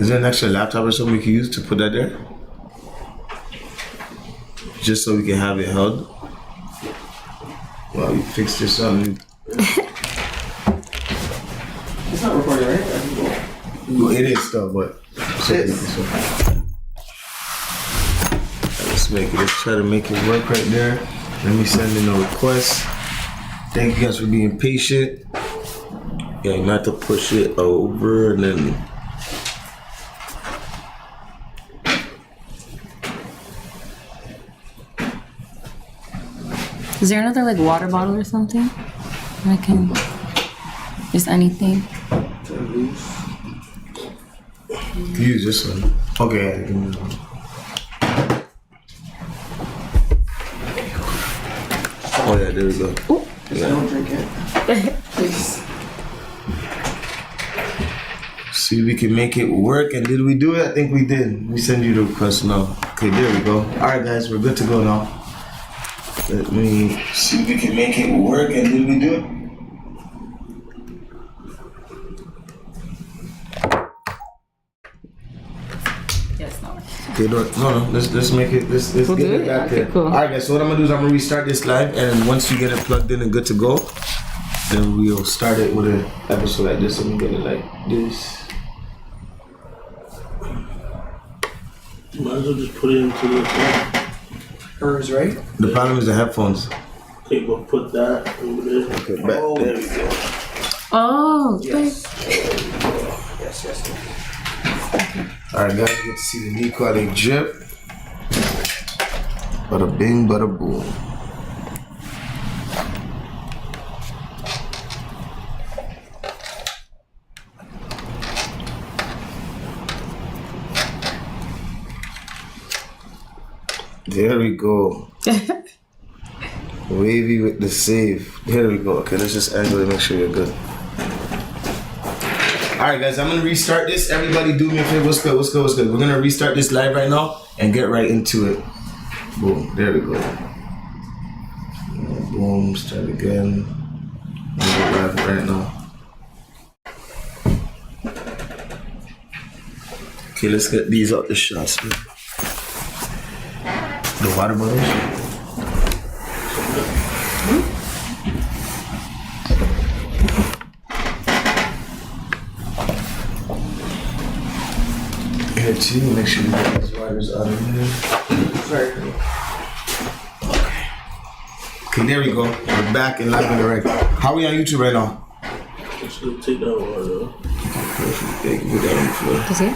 Is there an extra laptop or something we can use to put that there? Just so we can have it held. Well, you fix this up. It's not recording, right? Well, it is though, but let's make it. Let's try to make it work right there. Let me send in a request. Thank you guys for being patient. Yeah, you have to push it over and then. Is there another like water bottle or something? I can. Just anything. You can use this one. Okay, I can use one. Oh yeah, there we go. Ooh. Yeah. Don't drink it. Please. See if we can make it work. And did we do it? I think we did. We send you the request now. Okay, there we go. Alright guys, we're good to go now. Let me see if we can make it work. And did we do it? Yes, no. Okay, no, let's make it, let's We'll get do it it? back Okay, there. cool. Alright guys, so what I'm gonna do is I'm gonna restart this live, and then once you get it plugged in and good to go, then we'll start it with an episode like this. Let me get it like this. Might as well just put it into the phone. Hers, right? The problem is the headphones. Okay, but put that over there. Okay, back. There we go. Oh, Yes. Yes. Alright guys, you get to see the knee quality drip. Bada bing, bada boom. There we go. Wavy with the save. There we go. Okay, let's just angle it, make sure you're good. Alright guys, I'm gonna restart this. Everybody do me a favor. What's good? We're gonna restart this live right now and get right into it. Boom, there we go. Boom, start again. We'll go live right now. Okay, let's get these out the shots. Man. The water bottles. Here too, make sure you get these wires out of there. Sorry. Okay, there we go. We're back and live and direct. How are we on YouTube right now? Just gonna take that water out. Perfect. Yeah, you can put that on the floor. is it?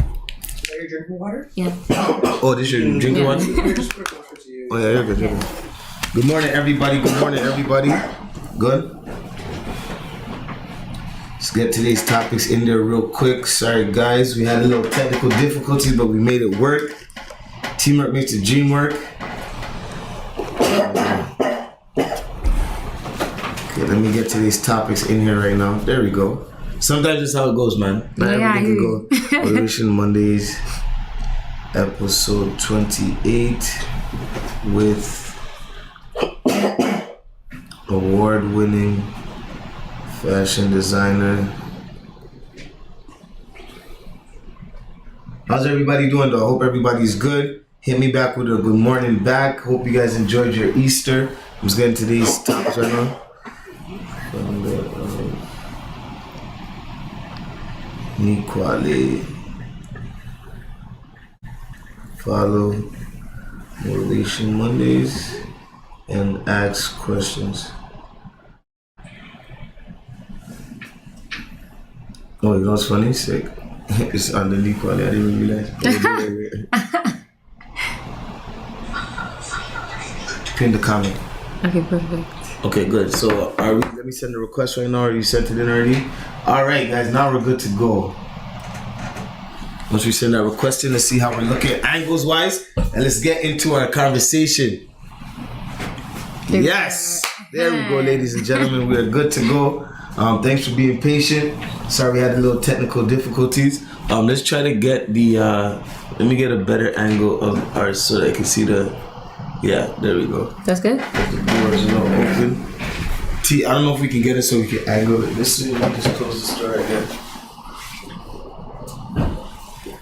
Are you drinking water? Yeah. Oh, this your drinking one? Here, just put it closer to you. Oh yeah, you're good. Good morning, everybody. Good? Let's get today's topics in there real quick. Sorry, guys. We had a little technical difficulty, but we made it work. Teamwork makes the dream work. Okay, let me get today's topics in here right now. There we go. Sometimes that's how it goes, man. Not everything can go. Motivation Mondays, episode 28 with award-winning fashion designer. How's everybody doing though? I hope everybody's good. Hit me back with a good morning back. Hope you guys enjoyed your Easter. I'm just getting today's topics right now. Inequality. Follow Motivation Mondays and ask questions. Oh, you know what's funny? Sick. It's underneath quality. I didn't realize. Pin the comment. Okay, perfect. Okay, good. So, let me send the request right now. Are you sent it in already? All right, guys. Now we're good to go. Once we send that request in, let's see how we're looking angles wise, and let's get into our conversation. Yes, there we go, ladies and gentlemen. We are good to go. Thanks for being patient. Sorry we had a little technical difficulties. Let's try to get the. Let me get a better angle of ours so that I can see the. Yeah, there we go. That's good? The doors are now open. I don't know if we can get it so we can angle it. This way, we just close the store again.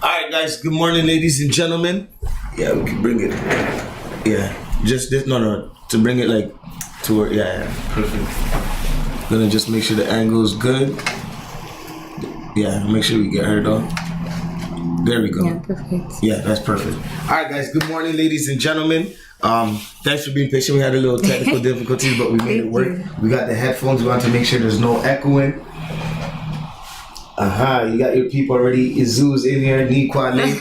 Alright guys, good morning ladies and gentlemen. Yeah, we can bring it. Yeah, just this, no, to bring it like to where, yeah, perfect. Gonna just make sure the angle is good. Yeah, make sure we get her though. There we go. Yeah, perfect. Yeah, that's perfect. Alright guys, good morning ladies and gentlemen. Thanks for being patient. We had a little technical difficulties, but we made it work. We got the headphones. We want to make sure there's no echoing. You got your people already. Izu's in here. Nikwale.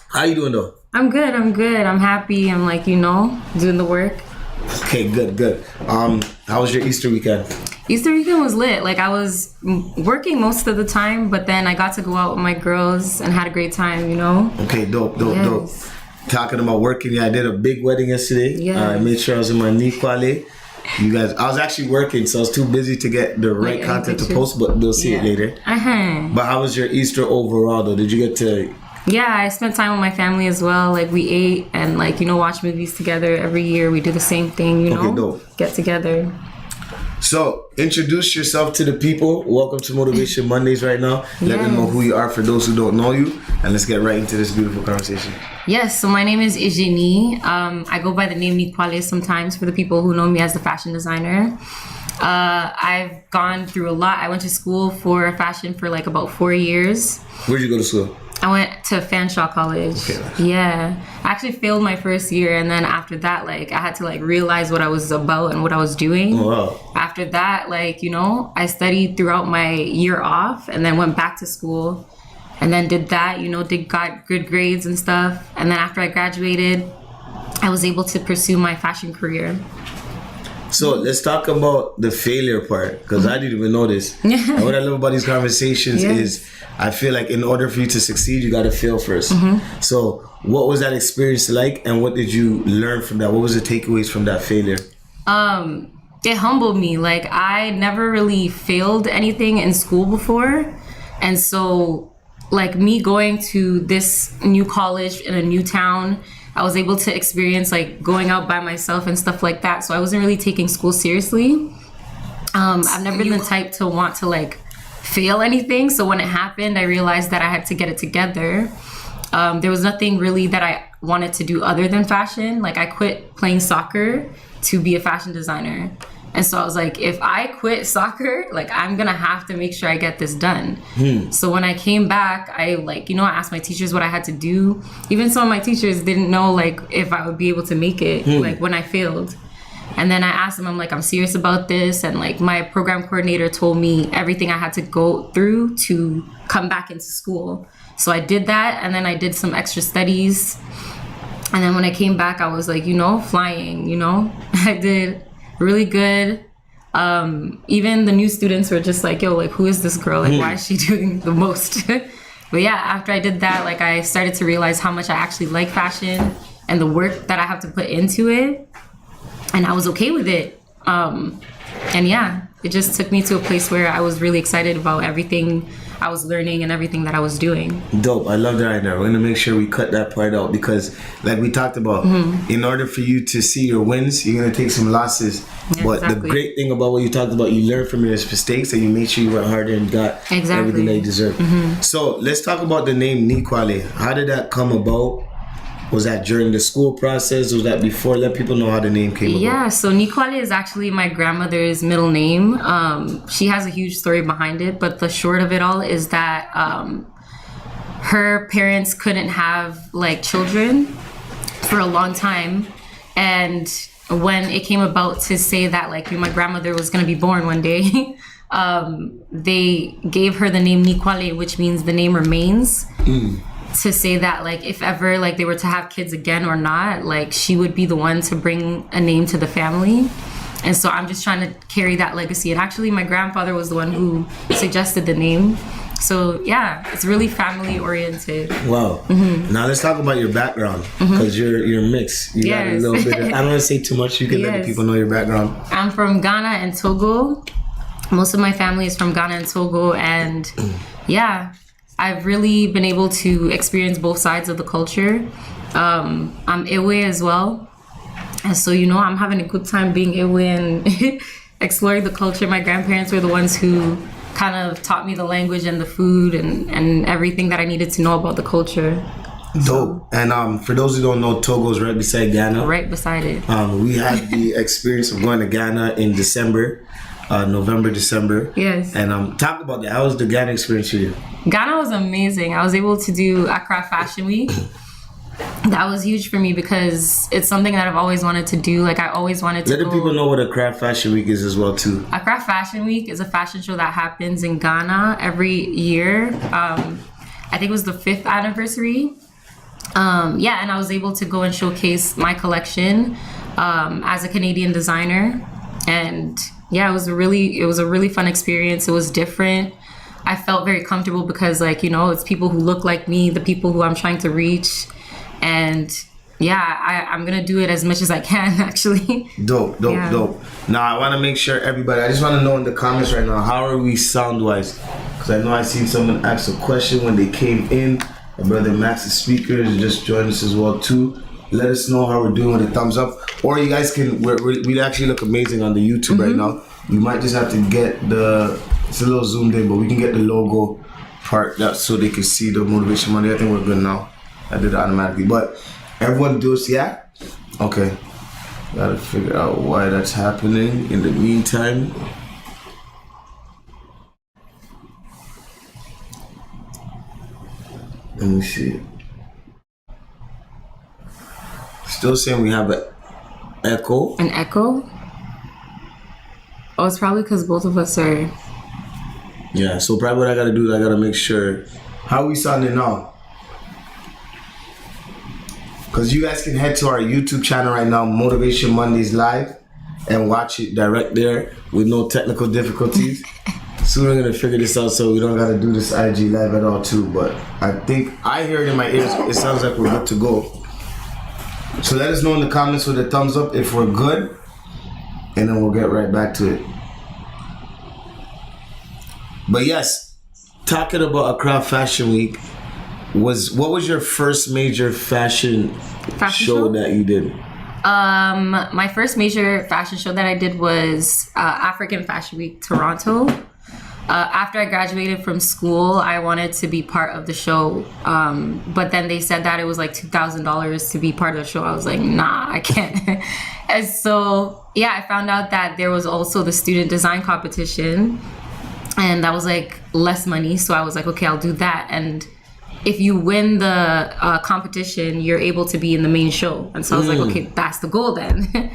How you doing though? I'm good. I'm happy. I'm like, doing the work. Okay, good. How was your Easter weekend? Easter weekend was lit. Like, I was working most of the time, but then I got to go out with my girls and had a great time, Okay, dope. Yes. Talking about working, yeah, I did a big wedding yesterday. Yes. I made sure I was in my Nikwale. You guys, I was actually working, so I was too busy to get the right content to post, but we'll see it later. But how was your Easter overall, though? Did you get to... Yeah, I spent time with my family as well. Like, we ate and, watch movies together every year. We do the same thing, Okay, dope. Get together. So, introduce yourself to the people. Welcome to Motivation Mondays right now. Let them know who you are for those who don't know you. And let's get right into this beautiful conversation. Yes, so my name is Eugenie. I go by the name Nikwale sometimes for the people who know me as the fashion designer. I've gone through a lot. I went to school for fashion for about 4 years. Where'd you go to school? I went to Fanshawe College. Okay, nice. Yeah. I actually failed my first year, and then after that, I had to realize what I was about and what I was doing. Oh, wow. After that, I studied throughout my year off and then went back to school and then did that, got good grades and stuff. And then after I graduated, I was able to pursue my fashion career. So let's talk about the failure part, because I didn't even know this. And what I love about these conversations is I feel like in order for you to succeed, you got to fail first. So what was that experience like, and what did you learn from that? What was the takeaways from that failure? It humbled me. I never really failed anything in school before. And so me going to this new college in a new town, I was able to experience going out by myself and stuff like that. So I wasn't really taking school seriously. I've never been the type to want to fail anything. So when it happened, I realized that I had to get it together. There was nothing really that I wanted to do other than fashion. I quit playing soccer to be a fashion designer. And so I was like, if I quit soccer, I'm gonna have to make sure I get this done. So when I came back, I I asked my teachers what I had to do. Even some of my teachers didn't know if I would be able to make it when I failed. And then I asked them, I'm serious about this. And my program coordinator told me everything I had to go through to come back into school. So I did that, and then I did some extra studies. And then when I came back, I was flying, I did really good. Even the new students were just yo, who is this girl? Why is she doing the most? But yeah, after I did that, I started to realize how much I actually like fashion and the work that I have to put into it. And I was okay with it. And yeah, it just took me to a place where I was really excited about everything I was learning and everything that I was doing. Dope. I love that right now. We're gonna make sure we cut that part out, because we talked about, in order for you to see your wins, you're gonna take some losses. Yeah, but exactly. The great thing about what you talked about, you learned from your mistakes and you made sure you went harder and got everything that you deserve. So let's talk about the name Nikwale. How did that come about? Was that during the school process? Was that before? Let people know how the name came about. Yeah, so Nikwale is actually my grandmother's middle name. She has a huge story behind it, but the short of it all is that her parents couldn't have children for a long time. And when it came about to say that my grandmother was going to be born one day, they gave her the name Nikwale, which means the name remains. To say that if ever they were to have kids again or not, she would be the one to bring a name to the family. And so I'm just trying to carry that legacy. And actually my grandfather was the one who suggested the name. So yeah, it's really family oriented. Wow. Now let's talk about your background, because you're mixed. You got a little bit of, I don't want to say too much. You can let the people know your background. I'm from Ghana and Togo. Most of my family is from Ghana and Togo, and yeah, I've really been able to experience both sides of the culture. I'm Ewe as well. And so, I'm having a good time being Ewe and exploring the culture. My grandparents were the ones who kind of taught me the language and the food and everything that I needed to know about the culture. Dope. And for those who don't know, Togo's right beside Ghana. Right beside it. We had the experience of going to Ghana in December, November, December. Yes. And talk about that. How was the Ghana experience for you? Ghana was amazing. I was able to do Accra Fashion Week. That was huge for me because it's something that I've always wanted to do. Like I always wanted to Let the people know what Accra Fashion Week is as well too. Accra Fashion Week is a fashion show that happens in Ghana every year. I think it was the 5th anniversary. Yeah, and I was able to go and showcase my collection as a Canadian designer. And yeah, it was a really fun experience. It was different. I felt very comfortable because like, you know, it's people who look like me, the people who I'm trying to reach. And yeah, I'm gonna do it as much as I can actually. Dope. Now I want to make sure everybody, I just want to know in the comments right now, how are we sound wise? Because I know I seen someone ask a question when they came in. My brother Max's speakers just joined us as well too. Let us know how we're doing with a thumbs up, or you guys can. We actually look amazing on the YouTube right now. You might just have to get it's a little zoomed in, but we can get the logo part that so they can see the motivation money. I think we're good now. I did it automatically, but everyone do it. Yeah. Okay. Gotta figure out why that's happening. In the meantime. Let me see. Still saying we have an echo. An echo? Oh, it's probably because both of us are... Yeah, so probably what I gotta do is I gotta make sure. How are we sounding now? Because you guys can head to our YouTube channel right now, Motivation Mondays Live, and watch it direct there with no technical difficulties. Soon we're gonna figure this out so we don't gotta do this IG live at all too, but I think I hear it in my ears. It sounds like we're good to go. So let us know in the comments with a thumbs up if we're good, and then we'll get right back to it. But yes, talking about Accra Fashion Week, what was your first major fashion show that you did? My first major fashion show that I did was African Fashion Week Toronto. After I graduated from school, I wanted to be part of the show, but then they said that it was like $2,000 to be part of the show. I was like, nah, I can't. And so, yeah, I found out that there was also the student design competition, and that was like less money. So I was like, okay, I'll do that. And if you win the competition, you're able to be in the main show. And so I was like, okay, that's the goal then.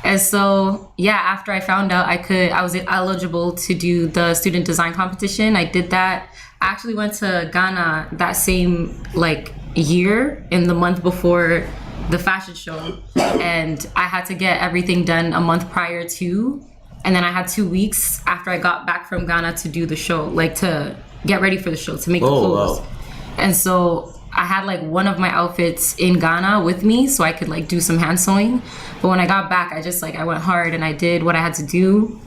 And so, yeah, after I found out I was eligible to do the student design competition, I did that. I actually went to Ghana that same like year in the month before the fashion show. And I had to get everything done a month prior to. And then I had 2 weeks after I got back from Ghana to do the show, like to get ready for the show, to make the clothes. Wow. And so I had like one of my outfits in Ghana with me so I could like do some hand sewing. But when I got back, I went hard and I did what I had to do.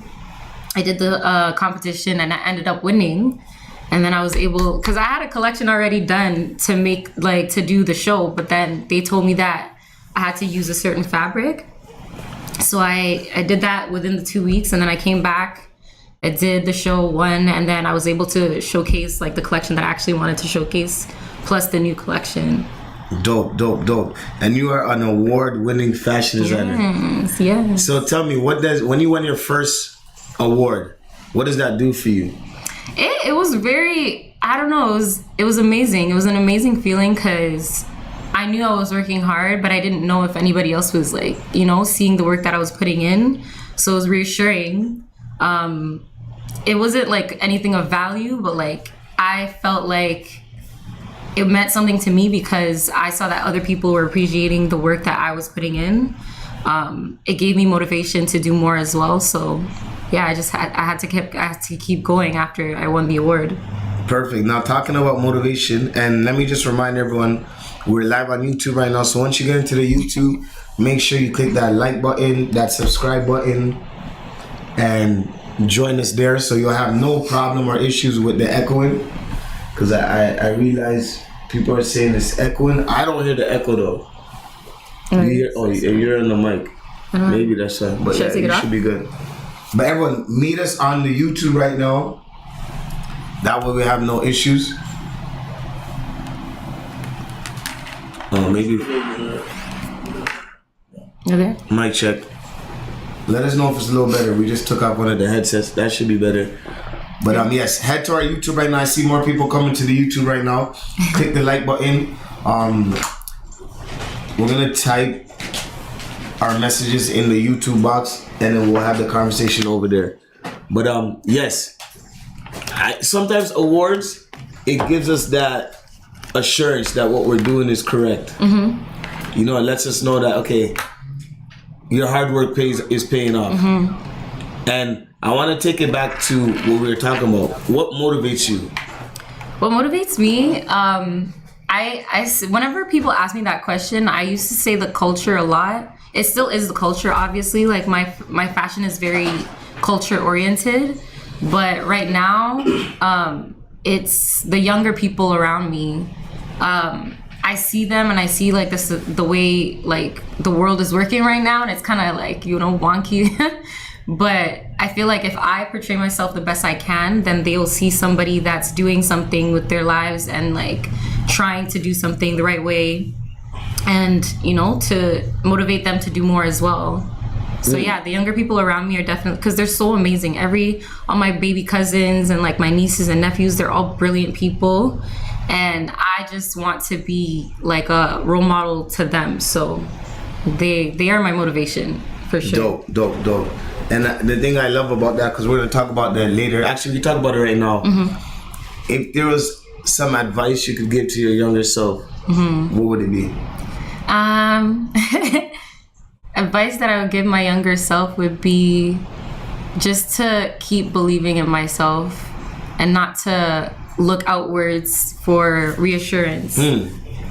I did the competition and I ended up winning. And then I was able, because I had a collection already done to make, like, to do the show. But then they told me that I had to use a certain fabric. So I did that within the 2 weeks. And then I came back, I did the show, won, and then I was able to showcase like the collection that I actually wanted to showcase, plus the new collection. Dope. And you are an award-winning fashion designer. Yes. So tell me, when you won your first award, what does that do for you? It was very, I don't know, it was amazing. It was an amazing feeling because I knew I was working hard, but I didn't know if anybody else was like, you know, seeing the work that I was putting in. So it was reassuring. It wasn't like anything of value, but like I felt like it meant something to me because I saw that other people were appreciating the work that I was putting in. It gave me motivation to do more as well. So yeah, I had to keep going after I won the award. Perfect. Now talking about motivation, and let me just remind everyone, we're live on YouTube right now. So once you get into the YouTube, make sure you click that like button, that subscribe button, and join us there so you'll have no problem or issues with the echoing. Because I realize people are saying it's echoing. I don't hear the echo though. You're on the mic. Maybe that's it. But yeah, you should be good. But everyone, meet us on the YouTube right now. That way we have no issues. Oh, maybe Okay. mic check. Let us know if it's a little better. We just took off one of the headsets. That should be better. But yes, head to our YouTube right now. I see more people coming to the YouTube right now. Click the like button. We're gonna type our messages in the YouTube box, and then we'll have the conversation over there. But yes, sometimes awards, it gives us that assurance that what we're doing is correct. You know, it lets us know that, okay, your hard work is paying off. And I want to take it back to what we were talking about. What motivates you? What motivates me? Whenever people ask me that question, I used to say the culture a lot. It still is the culture, obviously. Like my fashion is very culture oriented, but right now, it's the younger people around me. I see them and I see like the way like the world is working right now, and it's kind of like, you know, wonky. But I feel like if I portray myself the best I can, then they'll see somebody that's doing something with their lives and like trying to do something the right way, and, you know, to motivate them to do more as well. So yeah, the younger people around me are definitely, because they're so amazing. All my baby cousins and like my nieces and nephews, they're all brilliant people, and I just want to be like a role model to them. So they are my motivation for sure. Dope. And the thing I love about that, because we're going to talk about that later. Actually, we talk about it right now. If there was some advice you could give to your younger self, what would it be? Advice that I would give my younger self would be just to keep believing in myself and not to look outwards for reassurance.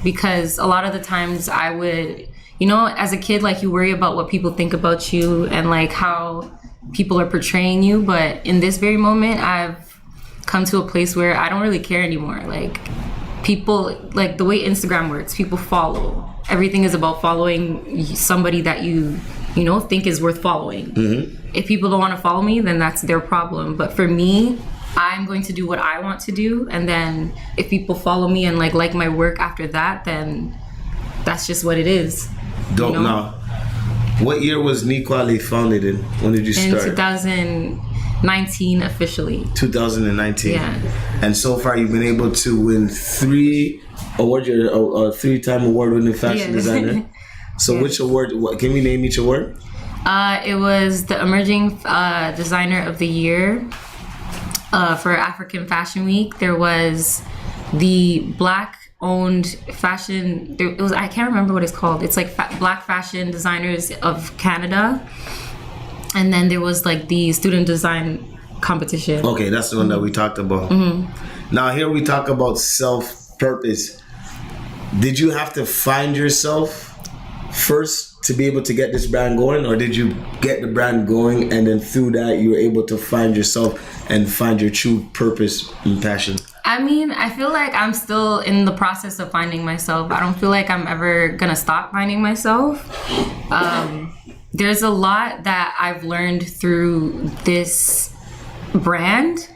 Because a lot of the times I would, you know, as a kid, like, you worry about what people think about you and like how people are portraying you. But in this very moment, I've come to a place where I don't really care anymore. Like, people, like the way Instagram works, people follow. Everything is about following somebody that you know, think is worth following. If people don't want to follow me, then that's their problem. But for me, I'm going to do what I want to do. And then if people follow me and like my work after that, then that's just what it is. Don't know. What year was Niquale founded in? When did you start? In 2019 officially. 2019. Yeah. And so far you've been able to win 3 awards. You're a 3-time award-winning fashion designer. So which award? Can we name each award? It was the Emerging Designer of the Year for African Fashion Week. There was the Black-owned fashion. I can't remember what it's called. It's like Black Fashion Designers of Canada. And then there was like the student design competition. Okay, that's the one that we talked about. Now here we talk about self-purpose. Did you have to find yourself first to be able to get this brand going, or did you get the brand going and then through that you were able to find yourself and find your true purpose and passion? I mean, I feel like I'm still in the process of finding myself. I don't feel like I'm ever gonna stop finding myself. There's a lot that I've learned through this brand,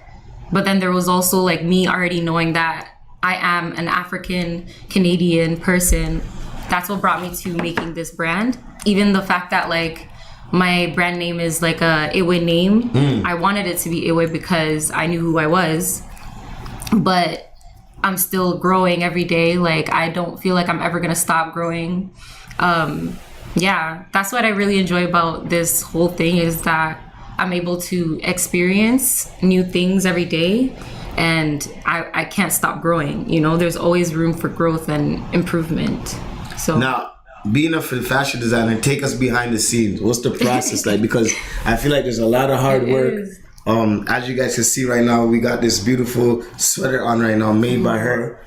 but then there was also like me already knowing that I am an African Canadian person. That's what brought me to making this brand. Even the fact that like my brand name is like a Iwe name. I wanted it to be Iwe because I knew who I was, but I'm still growing every day. Like, I don't feel like I'm ever gonna stop growing. Yeah, that's what I really enjoy about this whole thing, is that I'm able to experience new things every day, and I can't stop growing. You know, there's always room for growth and improvement. So now, being a fashion designer, take us behind the scenes. What's the process like? Because I feel like there's a lot of hard work. As you guys can see right now, we got this beautiful sweater on right now, made by her.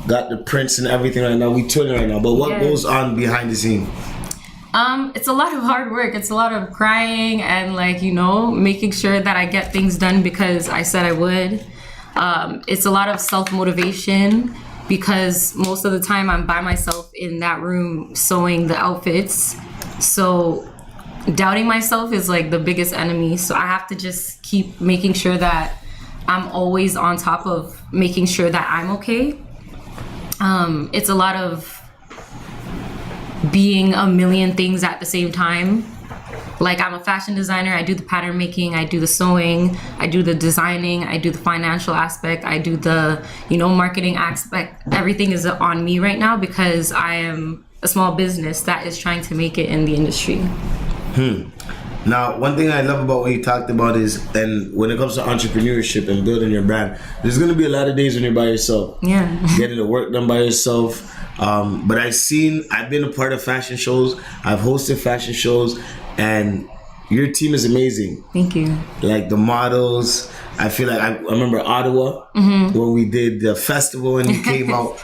Got the prints and everything right now. We touring right now. But what goes on behind the scene? It's a lot of hard work. It's a lot of crying and like, you know, making sure that I get things done because I said I would. It's a lot of self-motivation because most of the time I'm by myself in that room sewing the outfits. So doubting myself is like the biggest enemy. So I have to just keep making sure that I'm always on top of making sure that I'm okay. It's a lot of being a million things at the same time. Like, I'm a fashion designer, I do the pattern making, I do the sewing, I do the designing, I do the financial aspect, I do the, marketing aspect. Everything is on me right now because I am a small business that is trying to make it in the industry. Now, one thing I love about what you talked about is, and when it comes to entrepreneurship and building your brand, there's going to be a lot of days when you're by yourself. Yeah. Getting the work done by yourself. But I've been a part of fashion shows. I've hosted fashion shows, and your team is amazing. Thank you. Like the models, I feel like I remember Ottawa when we did the festival and you came out.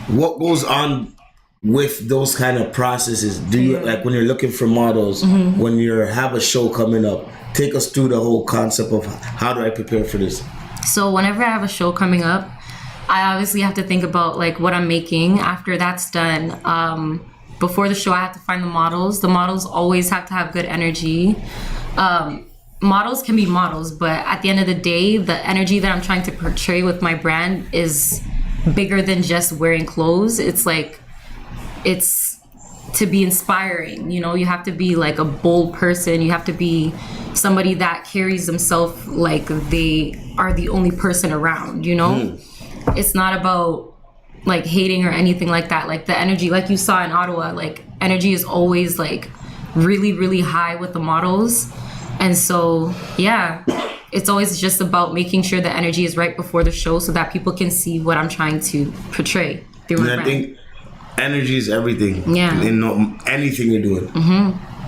What goes on with those kind of processes? Do you like when you're looking for models, when you have a show coming up? Take us through the whole concept of how do I prepare for this? So whenever I have a show coming up, I obviously have to think about like what I'm making. After that's done, before the show, I have to find the models. The models always have to have good energy. Models can be models, but at the end of the day, the energy that I'm trying to portray with my brand is bigger than just wearing clothes. It's like, it's to be inspiring. You have to be like a bold person. You have to be somebody that carries themselves like they are the only person around, It's not about like hating or anything like that. Like the energy, like you saw in Ottawa, like energy is always like really, really high with the models. And so, yeah, it's always just about making sure the energy is right before the show so that people can see what I'm trying to portray through my brand. I think energy is everything. Yeah. In anything you're doing.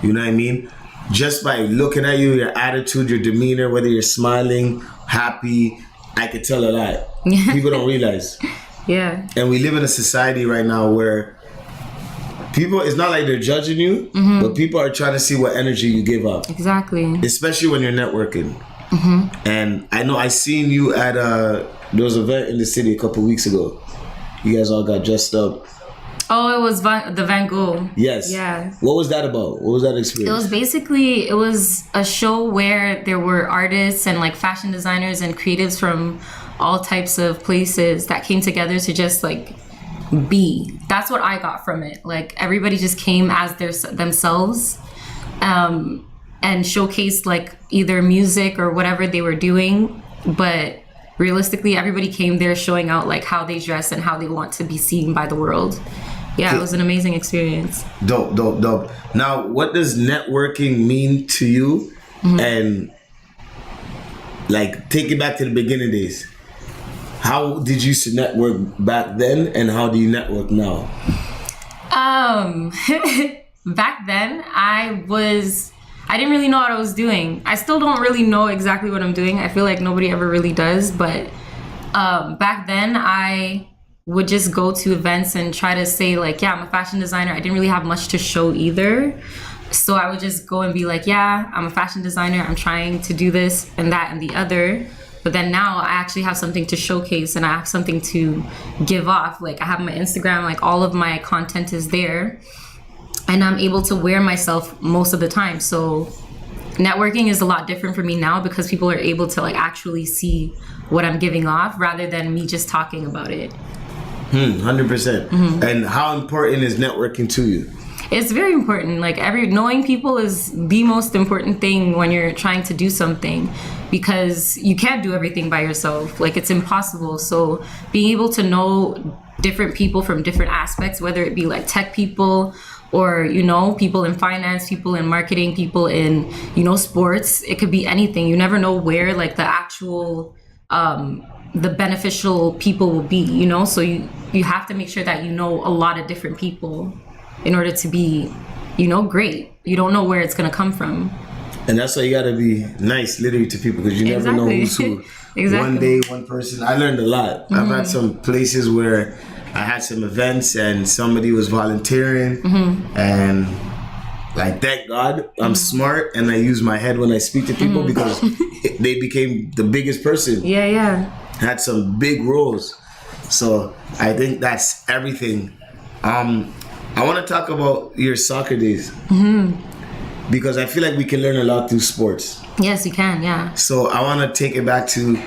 You know what I mean? Just by looking at you, your attitude, your demeanor, whether you're smiling, happy, I could tell a lot. People don't realize. Yeah. And we live in a society right now where people, it's not like they're judging you, but people are trying to see what energy you give up. Exactly. Especially when you're networking. And I know I seen you at there was an event in the city a couple weeks ago. You guys all got dressed up. Oh, it was the Van Gogh. Yes. Yeah. What was that about? What was that experience? It was a show where there were artists and like fashion designers and creatives from all types of places that came together to just like be. That's what I got from it. Like everybody just came as themselves and showcased like either music or whatever they were doing. But realistically, everybody came there showing out like how they dress and how they want to be seen by the world. Yeah, it was an amazing experience. Dope. Now, what does networking mean to you? And like, take it back to the beginning days. How did you network back then, and how do you network now? Back then, I didn't really know what I was doing. I still don't really know exactly what I'm doing. I feel like nobody ever really does. But back then, I would just go to events and try to say like, yeah, I'm a fashion designer. I didn't really have much to show either. So I would just go and be like, yeah, I'm a fashion designer. I'm trying to do this and that and the other. But then now I actually have something to showcase and I have something to give off. Like I have my Instagram, like all of my content is there. And I'm able to wear myself most of the time. So networking is a lot different for me now because people are able to like actually see what I'm giving off rather than me just talking about it. 100%. And how important is networking to you? It's very important. Like knowing people is the most important thing when you're trying to do something because you can't do everything by yourself. Like it's impossible. So being able to know different people from different aspects, whether it be like tech people or, people in finance, people in marketing, people in, sports, it could be anything. You never know where like the actual, the beneficial people will be, so you have to make sure that you know a lot of different people in order to be, great. You don't know where it's going to come from. And that's why you got to be nice literally to people because you never know who's who. Exactly. One day, one person. I learned a lot. I've had some places where I had some events and somebody was volunteering and like, thank God I'm smart and I use my head when I speak to people because they became the biggest person. Yeah. Had some big roles. So I think that's everything. I want to talk about your soccer days because I feel like we can learn a lot through sports. Yes, you can. Yeah. So I want to take it back to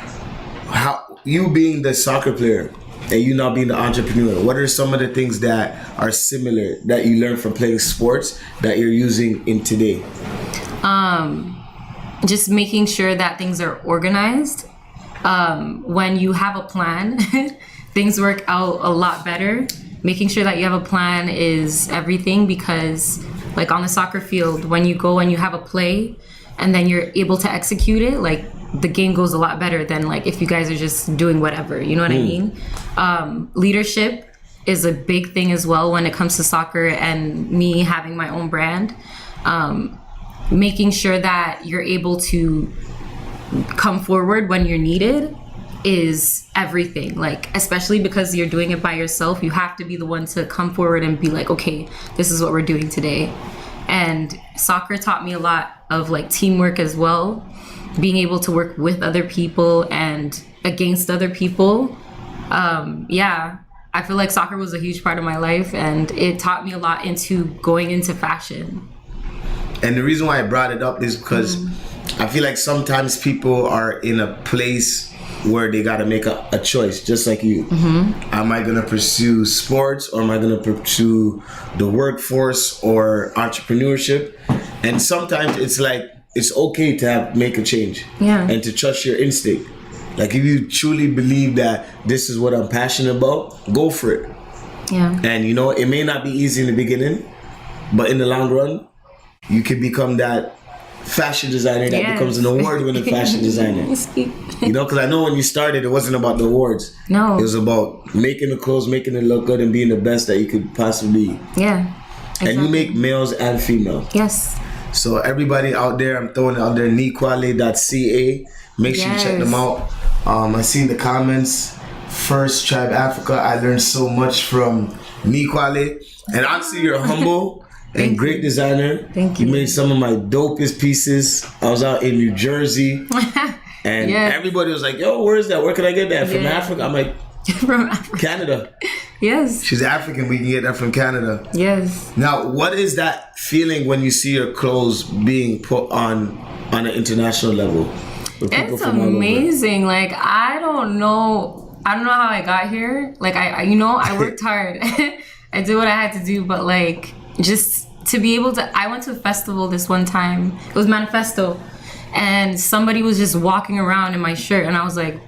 how you being the soccer player and you not being the entrepreneur, what are some of the things that are similar that you learned from playing sports that you're using in today? Just making sure that things are organized. When you have a plan, things work out a lot better. Making sure that you have a plan is everything, because like on the soccer field, when you go and you have a play and then you're able to execute it, like the game goes a lot better than like if you guys are just doing whatever, you know what I mean? Leadership is a big thing as well when it comes to soccer, and me having my own brand. Making sure that you're able to come forward when you're needed is everything. Like, especially because you're doing it by yourself, you have to be the one to come forward and be like, okay, this is what we're doing today. And soccer taught me a lot of like teamwork as well, being able to work with other people and against other people. I feel like soccer was a huge part of my life, and it taught me a lot into going into fashion. And the reason why I brought it up is because I feel like sometimes people are in a place where they got to make a choice, just like you. Am I going to pursue sports, or am I going to pursue the workforce or entrepreneurship? And sometimes it's like, it's okay to make a change and to trust your instinct. Like, if you truly believe that this is what I'm passionate about, go for it. And you know, it may not be easy in the beginning, but in the long run, you can become that fashion designer that becomes an award-winning fashion designer. You know, because I know when you started, it wasn't about the awards. No. It was about making the clothes, making it look good, and being the best that you could possibly be. Yeah. Exactly. And you make males and females. Yes. So everybody out there, I'm throwing it out there, niquale.ca. Make sure you check them out. I seen the comments. First Tribe Africa. I learned so much from Niquale. And honestly, you're humble and great designer. Thank you. You made some of my dopest pieces. I was out in New Jersey. And everybody was like, yo, where is that? Where can I get that? From Africa? I'm like, from Africa. Canada. Yes. She's African. We can get that from Canada. Yes. Now, what is that feeling when you see your clothes being put on an international level? It's amazing. Like, I don't know how I got here. Like, I worked hard. I did what I had to do, but like, just to be able to, I went to a festival this one time. It was Manifesto, and somebody was just walking around in my shirt, and I was like,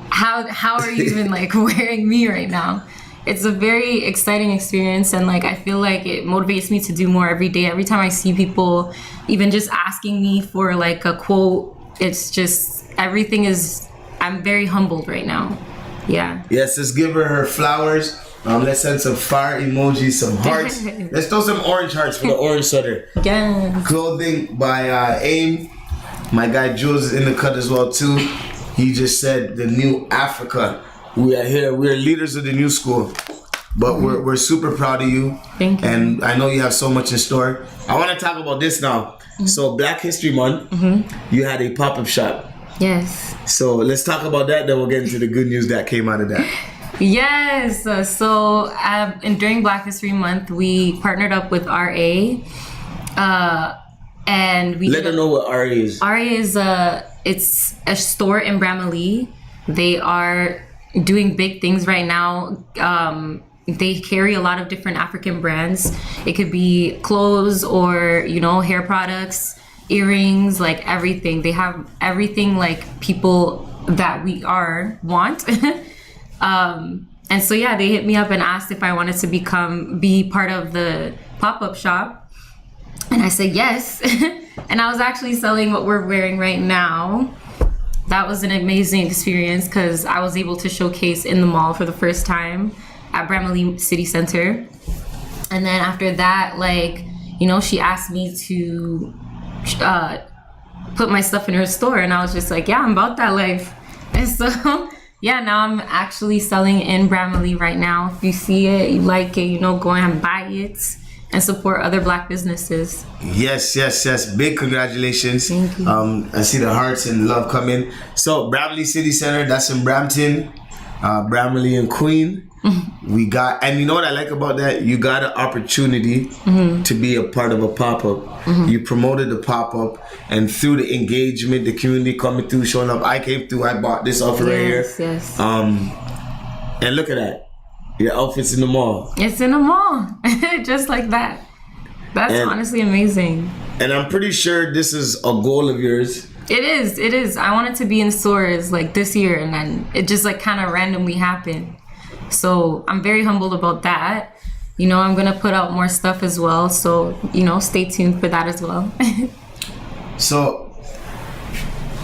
how are you even like wearing me right now? It's a very exciting experience, and like, I feel like it motivates me to do more every day. Every time I see people even just asking me for like a quote, it's just, I'm very humbled right now. Yeah. Yes, let's give her flowers. Let's send some fire emojis, some hearts. Let's throw some orange hearts for the orange sweater. Yes. Clothing by AIM. My guy Jules is in the cut as well too. He just said the new Africa. We are here. We're leaders of the new school. But we're super proud of you. Thank you. And I know you have so much in store. I want to talk about this now. So Black History Month, you had a pop-up shop. Yes. So let's talk about that, then we'll get into the good news that came out of that. Yes. And during Black History Month, we partnered up with RA. And we let them know what RA is. RA is it's a store in Bramalea. They are doing big things right now. They carry a lot of different African brands. It could be clothes or, hair products, earrings, like everything. They have everything like people that we want. And so, they hit me up and asked if I wanted to be part of the pop-up shop. And I said yes. And I was actually selling what we're wearing right now. That was an amazing experience because I was able to showcase in the mall for the first time at Bramalea City Center. And then after that, she asked me to put my stuff in her store. And I was just like, yeah, I'm about that life. And so, now I'm actually selling in Bramalea right now. If you see it, you like it, go and buy it and support other Black businesses. Yes. Big congratulations. Thank you. I see the hearts and love coming. So Bramalea City Center, that's in Brampton. Bramalea and Queen. We got, and you know what I like about that? You got an opportunity to be a part of a pop-up. You promoted the pop-up, and through the engagement, the community coming through, showing up. I came through, I bought this outfit right here. Yes. And look at that. Your outfit's in the mall. It's in a mall. Just like that. That's honestly amazing. And I'm pretty sure this is a goal of yours. It is. I want it to be in stores like this year, and then it just like kind of randomly happened. So I'm very humbled about that. You know, I'm going to put out more stuff as well. So, you know, stay tuned for that as well. So,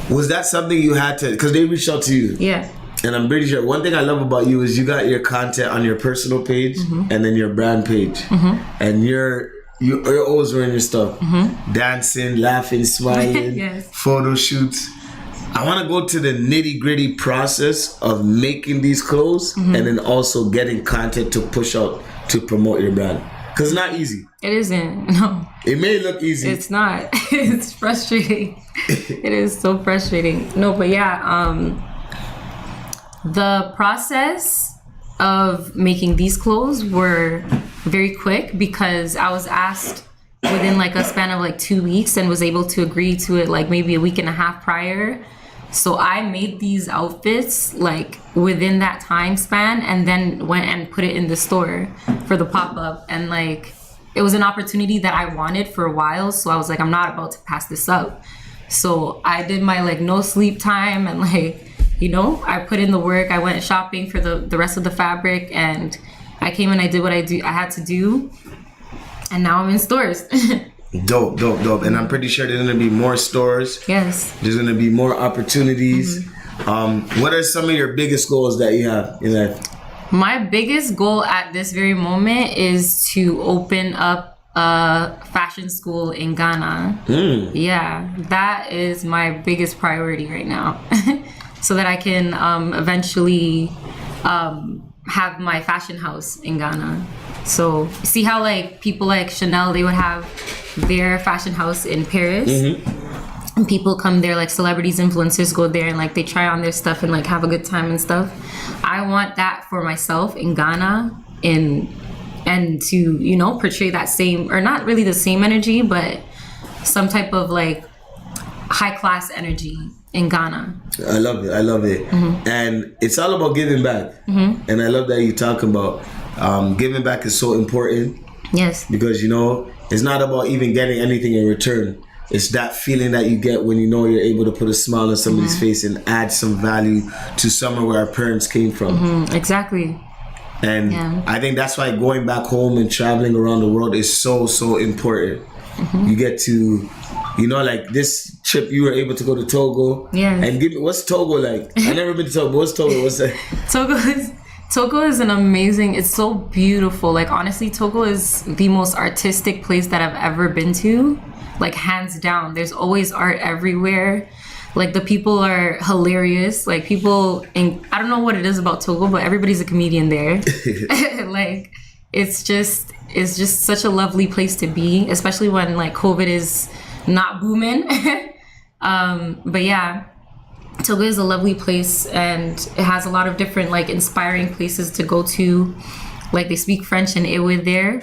was that something you had to, because they reached out to you? Yeah. And I'm pretty sure, one thing I love about you is you got your content on your personal page and then your brand page. And you're always wearing your stuff. Dancing, laughing, smiling, Yes. photo shoots. I want to go to the nitty gritty process of making these clothes and then also getting content to push out to promote your brand. Because it's not easy. It isn't. No. It may look easy. It's not. It's frustrating. It is so frustrating. No, but yeah, the process of making these clothes were very quick because I was asked within like a span of like 2 weeks and was able to agree to it like maybe a week and a half prior. So I made these outfits like within that time span and then went and put it in the store for the pop-up. And like, it was an opportunity that I wanted for a while. So I was like, I'm not about to pass this up. So I did my like no sleep time and like, you know, I put in the work. I went shopping for the rest of the fabric and I came and I did what I had to do. And now I'm in stores. Dope. And I'm pretty sure there's going to be more stores. Yes. There's going to be more opportunities. What are some of your biggest goals that you have in life? My biggest goal at this very moment is to open up a fashion school in Ghana. Yeah, that is my biggest priority right now. So that I can eventually have my fashion house in Ghana. So see how like people like Chanel, they would have their fashion house in Paris. And people come there, like celebrities, influencers go there and like they try on their stuff and like have a good time and stuff. I want that for myself in Ghana and to, you know, portray that same, or not really the same energy, but some type of like high class energy in Ghana. I love it. And it's all about giving back. And I love that you talk about giving back is so important. Yes. Because, you know, it's not about even getting anything in return. It's that feeling that you get when you know you're able to put a smile on somebody's face and add some value to somewhere where our parents came from. Exactly. And I think that's why going back home and traveling around the world is so, so important. You get to, you know, like this trip, you were able to go to Togo. Yes. And give me, what's Togo like? I've never been to Togo. What's Togo? What's that? Togo is an amazing, it's so beautiful. Like honestly, Togo is the most artistic place that I've ever been to. Like hands down. There's always art everywhere. Like the people are hilarious. Like people, I don't know what it is about Togo, but everybody's a comedian there. Like it's just such a lovely place to be, especially when like COVID is not booming. But yeah, Togo is a lovely place and it has a lot of different like inspiring places to go to. Like they speak French and Ewe there.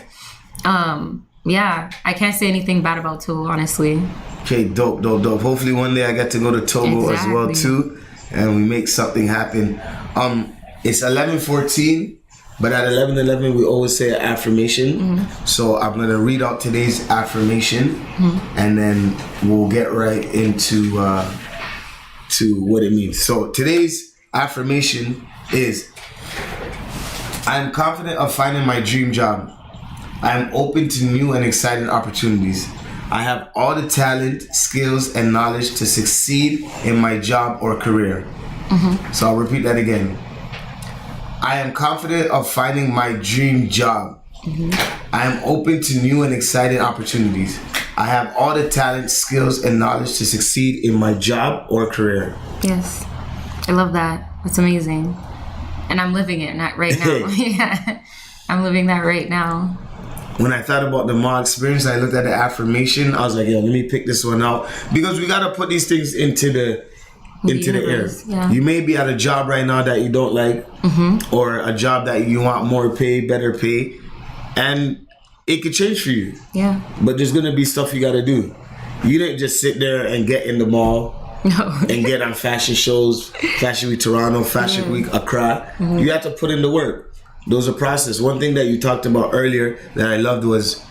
Yeah, I can't say anything bad about Togo, honestly. Okay, dope. Hopefully one day I get to go to Togo as well too, and we make something happen. It's 11:14, but at 11:11 we always say an affirmation. So I'm gonna read out today's affirmation, and then we'll get right into to what it means. So today's affirmation is: I am confident of finding my dream job. I am open to new and exciting opportunities. I have all the talent, skills, and knowledge to succeed in my job or career. So I'll repeat that again. I am confident of finding my dream job. I am open to new and exciting opportunities. I have all the talent, skills, and knowledge to succeed in my job or career. Yes, I love that. That's amazing. And I'm living it right now. Yeah, I'm living that right now. When I thought about the mall experience, I looked at the affirmation. I was like, yo, let me pick this one out. Because we got to put these things into into the air. universe, yeah. You may be at a job right now that you don't like, or a job that you want more pay, better pay, and it could change for you. Yeah. But there's gonna be stuff you gotta do. You didn't just sit there and get in the mall No. and get on fashion shows, Fashion Week Toronto, Fashion Week Accra. You have to put in the work. Those are process. One thing that you talked about earlier that I loved was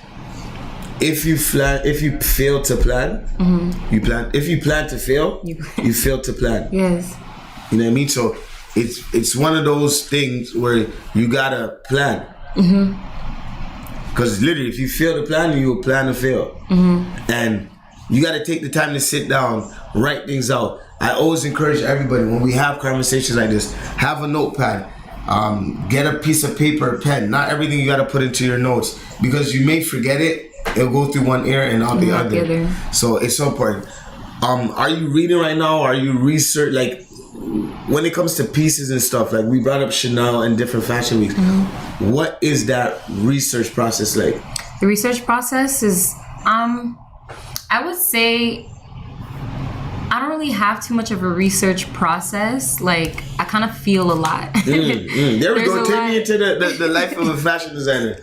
if you fail to plan, you plan. If you plan to fail, you fail to plan. Yes. You know what I mean? So it's one of those things where you gotta plan. Because literally, if you fail to plan, you will plan to fail. And you gotta take the time to sit down, write things out. I always encourage everybody when we have conversations like this, have a notepad. Get a piece of paper, a pen. Not everything you gotta put into your notes because you may forget it. It'll go through one ear and out the other. So it's so important. Are you reading right now? Are you research like when it comes to pieces and stuff? Like we brought up Chanel and different fashion weeks. What is that research process like? The research process is, I would say, I don't really have too much of a research process. Like I kind of feel a lot. There we go. Take me into the life of a fashion designer.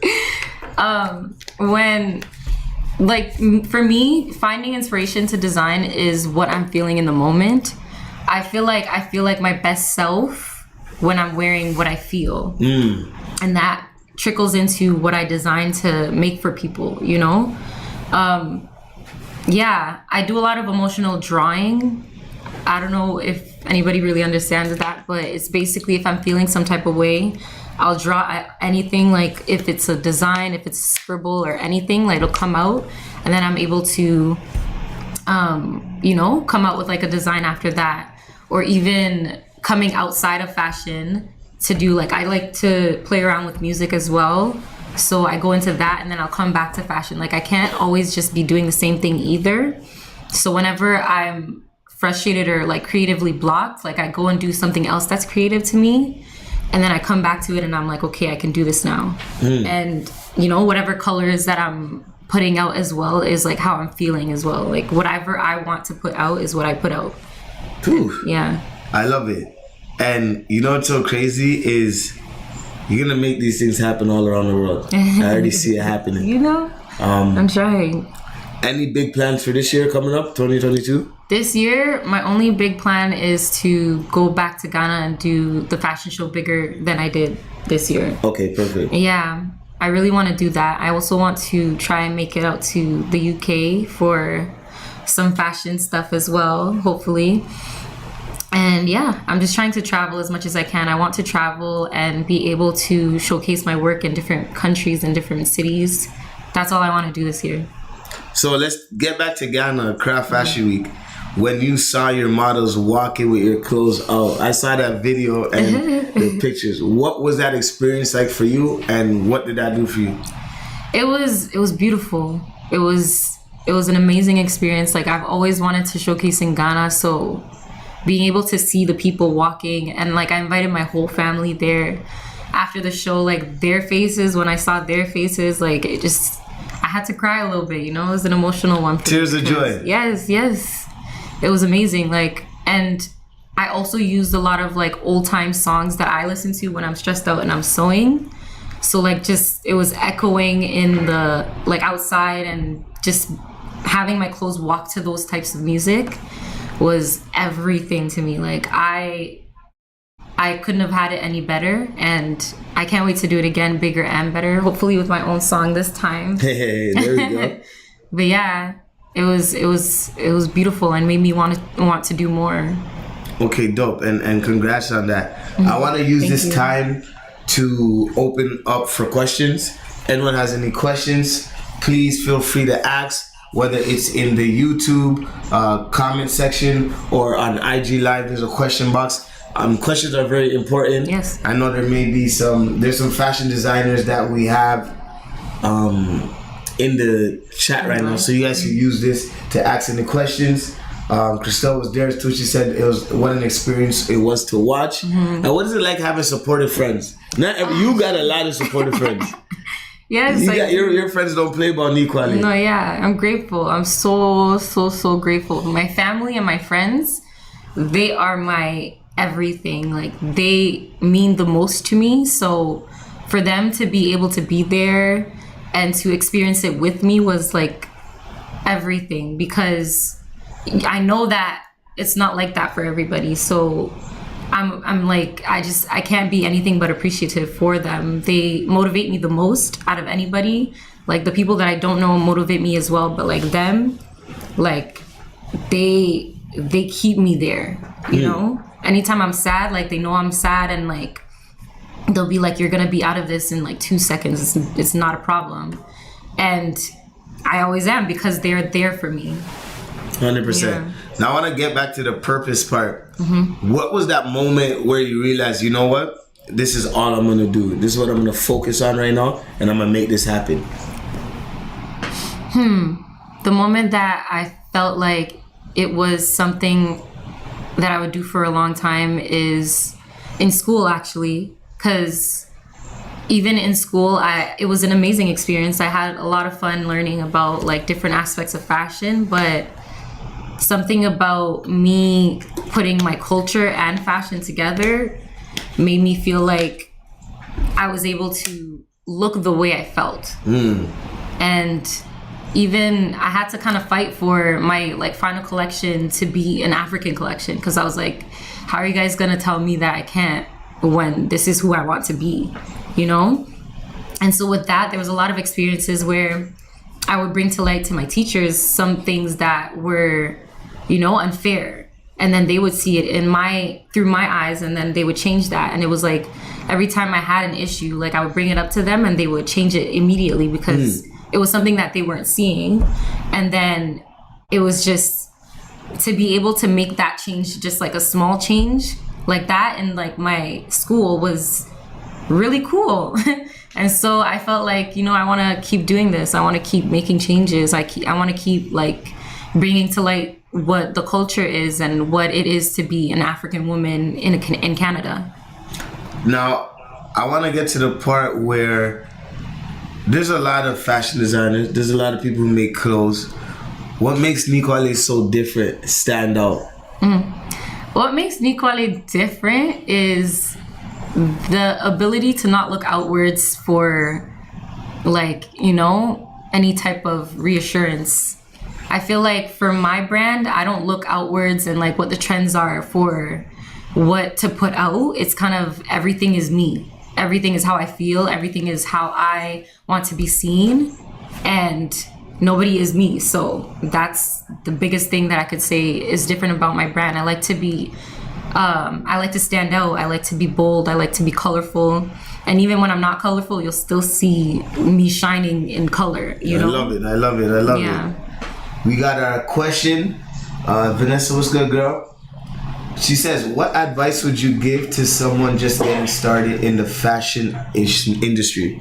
For me, finding inspiration to design is what I'm feeling in the moment. I feel like my best self when I'm wearing what I feel, and that trickles into what I design to make for people. You know, I do a lot of emotional drawing. I don't know if anybody really understands that, but it's basically if I'm feeling some type of way, I'll draw anything, like if it's a design, if it's a scribble or anything, like it'll come out, and then I'm able to, come out with like a design after that. Or even coming outside of fashion to do, like I like to play around with music as well. So I go into that and then I'll come back to fashion. Like I can't always just be doing the same thing either. So whenever I'm frustrated or like creatively blocked, like I go and do something else that's creative to me. And then I come back to it and I'm like, okay, I can do this now. And, whatever colors that I'm putting out as well is like how I'm feeling as well. Like whatever I want to put out is what I put out. Oof. Yeah. I love it. And you know what's so crazy is you're going to make these things happen all around the world. I already see it happening. I'm trying. Any big plans for this year coming up, 2022? This year, my only big plan is to go back to Ghana and do the fashion show bigger than I did this year. Okay, perfect. Yeah, I really want to do that. I also want to try and make it out to the UK for some fashion stuff as well, hopefully. And yeah, I'm just trying to travel as much as I can. I want to travel and be able to showcase my work in different countries and different cities. That's all I want to do this year. So let's get back to Ghana, Accra Fashion Week. When you saw your models walking with your clothes out, I saw that video and the pictures. What was that experience like for you, and what did that do for you? It was beautiful. It was an amazing experience. Like I've always wanted to showcase in Ghana, so being able to see the people walking, and like I invited my whole family there after the show, like their faces, when I saw their faces, like I had to cry a little bit, it was an emotional one for Tears me of joy. Yes it was amazing. Like, and I also used a lot of like old time songs that I listen to when I'm stressed out and I'm sewing, so like it was echoing in the like outside, and just having my clothes walk to those types of music was everything to me. Like I couldn't have had it any better, and I can't wait to do it again, bigger and better, hopefully with my own song this time. Hey, there we go. But yeah, it was beautiful and made me want to do more. Okay, dope, and congrats on that. I want to use this time to open up for questions. Anyone has any questions, please feel free to ask, whether it's in the YouTube comment section or on IG Live. There's a question box. Questions are very important. Yes. I know there may be there's some fashion designers that we have in the chat right now, so you guys can use this to ask any questions. Christelle was there too. She said what an experience it was to watch. And what is it like having supportive friends? You got a lot of supportive friends. Yes, your friends don't play ball equally. No, yeah, I'm grateful. I'm so grateful. My family and my friends, they are my everything. Like, they mean the most to me. So for them to be able to be there and to experience it with me was like everything, because I know that it's not like that for everybody. So I'm like, I can't be anything but appreciative for them. They motivate me the most out of anybody. Like, the people that I don't know motivate me as well, but like them, like they keep me there, you know? Anytime I'm sad, like they know I'm sad, and like they'll be like, you're gonna be out of this in like 2 seconds. It's not a problem. And I always am, because they're there for me. 100%. Yeah. Now I want to get back to the purpose part. What was that moment where you realized, you know what? This is all I'm going to do. This is what I'm going to focus on right now, and I'm going to make this happen. The moment that I felt like it was something that I would do for a long time is in school, actually, because even in school, it was an amazing experience. I had a lot of fun learning about like different aspects of fashion, but something about me putting my culture and fashion together made me feel like I was able to look the way I felt. And even I had to kind of fight for my like final collection to be an African collection, because I was like, how are you guys gonna tell me that I can't when this is who I want to be, you know? And so with that, there was a lot of experiences where I would bring to light to my teachers some things that were, you know, unfair, and then they would see it through my eyes, and then they would change that. And it was like every time I had an issue, like I would bring it up to them and they would change it immediately, because it was something that they weren't seeing. And then it was just to be able to make that change, just like a small change like that in like my school, was really cool. And so I felt like, you know, I want to keep doing this. I want to keep making changes. I want to keep like bringing to light what the culture is and what it is to be an African woman in Canada. Now, I want to get to the part where there's a lot of fashion designers. There's a lot of people who make clothes. What makes Nikwale so different, stand out? What makes Nikwale different is the ability to not look outwards for, like, you know, any type of reassurance. I feel like for my brand, I don't look outwards and like what the trends are for what to put out. It's kind of everything is me. Everything is how I feel. Everything is how I want to be seen. And nobody is me. So that's the biggest thing that I could say is different about my brand. I like to be, I like to stand out. I like to be bold. I like to be colorful. And even when I'm not colorful, you'll still see me shining in color, you know? I love it. We got a question. Vanessa, what's good, girl? She says, what advice would you give to someone just getting started in the fashion industry?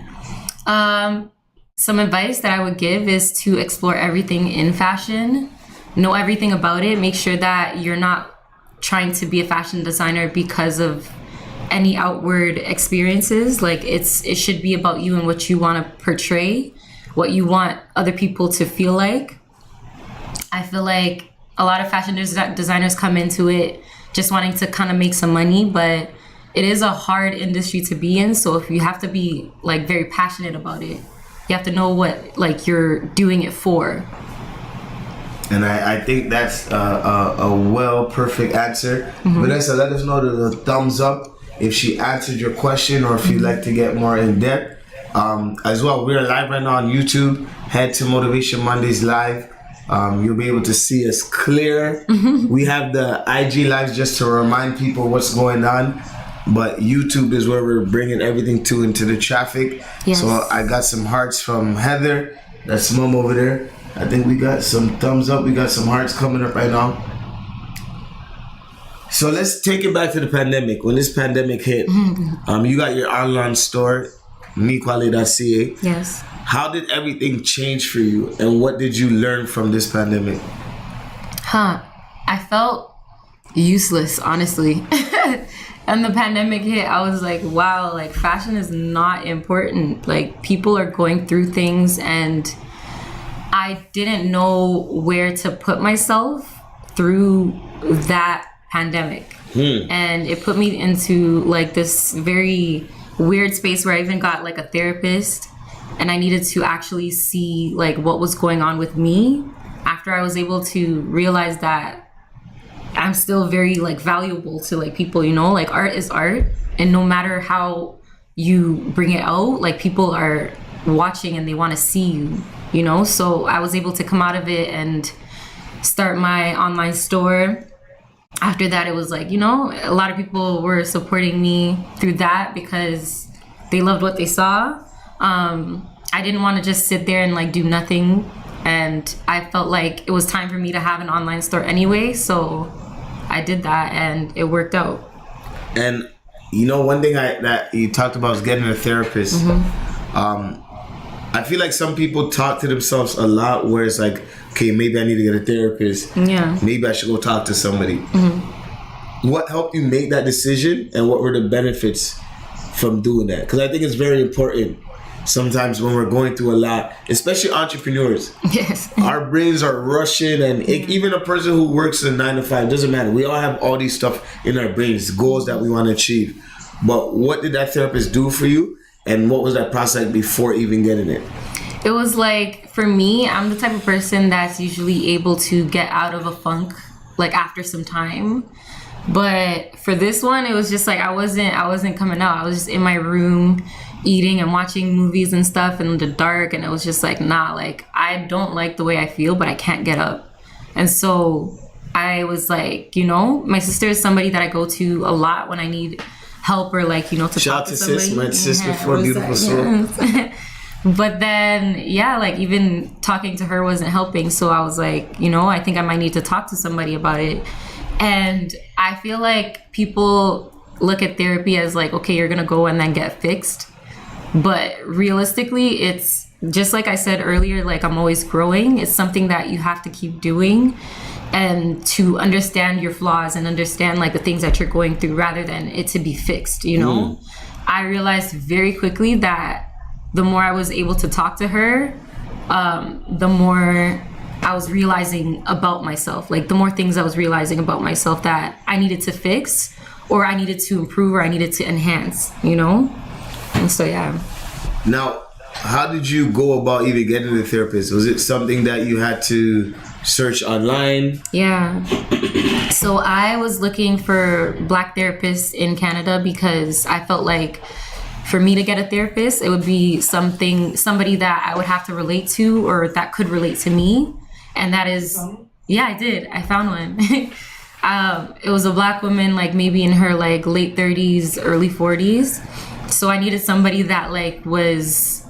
Some advice that I would give is to explore everything in fashion, know everything about it, make sure that you're not trying to be a fashion designer because of any outward experiences. Like it should be about you and what you want to portray, what you want other people to feel like. I feel like a lot of fashion designers come into it just wanting to kind of make some money, but it is a hard industry to be in. So if you have to be like very passionate about it, you have to know what like you're doing it for. And I think that's a perfect answer. Vanessa, let us know the thumbs up if she answered your question, or if you'd like to get more in depth. As well, we're live right now on YouTube. Head to Motivation Mondays Live. You'll be able to see us clear. We have the IG lives just to remind people what's going on, but YouTube is where we're bringing everything into the traffic. Yes. So I got some hearts from Heather. That's mom over there. I think we got some thumbs up. We got some hearts coming up right now. So let's take it back to the pandemic. When this pandemic hit, you got your online store, nikwale.ca. Yes. How did everything change for you, and what did you learn from this pandemic? I felt useless, honestly. And the pandemic hit, I was like, wow, like fashion is not important. Like people are going through things, and I didn't know where to put myself through that pandemic. And it put me into like this very weird space where I even got like a therapist, and I needed to actually see like what was going on with me after I was able to realize that I'm still very like valuable to like people, you know, like art is art, and no matter how you bring it out, like people are watching and they want to see you, you know. So I was able to come out of it and start my online store. After that, it was like, you know, a lot of people were supporting me through that because they loved what they saw. I didn't want to just sit there and like do nothing, and I felt like it was time for me to have an online store anyway, so I did that and it worked out. And you know, one thing that you talked about was getting a therapist. I feel like some people talk to themselves a lot where it's like, okay, maybe I need to get a therapist. Yeah. Maybe I should go talk to somebody. What helped you make that decision, and what were the benefits from doing that? Because I think it's very important sometimes when we're going through a lot, especially entrepreneurs. Yes. Our brains are rushing, and even a person who works a 9 to 5, doesn't matter. We all have all these stuff in our brains, goals that we want to achieve. But what did that therapist do for you? And what was that process like before even getting it? It was like, for me, I'm the type of person that's usually able to get out of a funk like after some time. But for this one, it was just like I wasn't coming out. I was just in my room eating and watching movies and stuff in the dark, and it was just like, nah, like I don't like the way I feel, but I can't get up. And so I was like, you know, my sister is somebody that I go to a lot when I need help or like, you know, to shout talk to sis, somebody. my sister, Yeah, for a beautiful soul. yes. But then, yeah, like even talking to her wasn't helping. So I was like, you know, I think I might need to talk to somebody about it. And I feel like people look at therapy as like, okay, you're going to go and then get fixed. But realistically, it's just like I said earlier, like I'm always growing. It's something that you have to keep doing, and to understand your flaws and understand like the things that you're going through rather than it to be fixed, you know? I realized very quickly that the more I was able to talk to her, the more I was realizing about myself, like the more things I was realizing about myself that I needed to fix, or I needed to improve, or I needed to enhance, you know? And so, yeah. Now, how did you go about even getting a therapist? Was it something that you had to search online? Yeah. So I was looking for Black therapists in Canada because I felt like for me to get a therapist, it would be somebody that I would have to relate to, or that could relate to me. And that is, yeah, I did. I found one. It was a Black woman, like maybe in her like late 30s, early 40s. So I needed somebody that like was,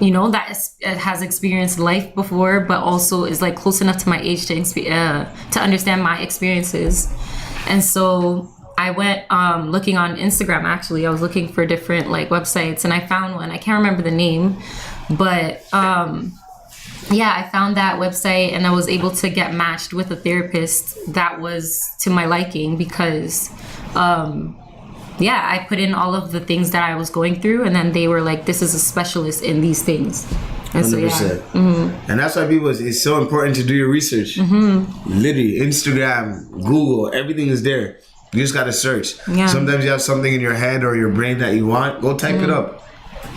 you know, that has experienced life before, but also is like close enough to my age to understand my experiences. And so I went looking on Instagram. Actually, I was looking for different like websites, and I found one. I can't remember the name, but yeah, I found that website, and I was able to get matched with a therapist that was to my liking because yeah, I put in all of the things that I was going through, and then they were like, this is a specialist in these things. And 100%. So, yeah. And that's why people, it's so important to do your research. Literally, Instagram, Google, everything is there. You just got to search. Yeah. Sometimes you have something in your head or your brain that you want, go type it up.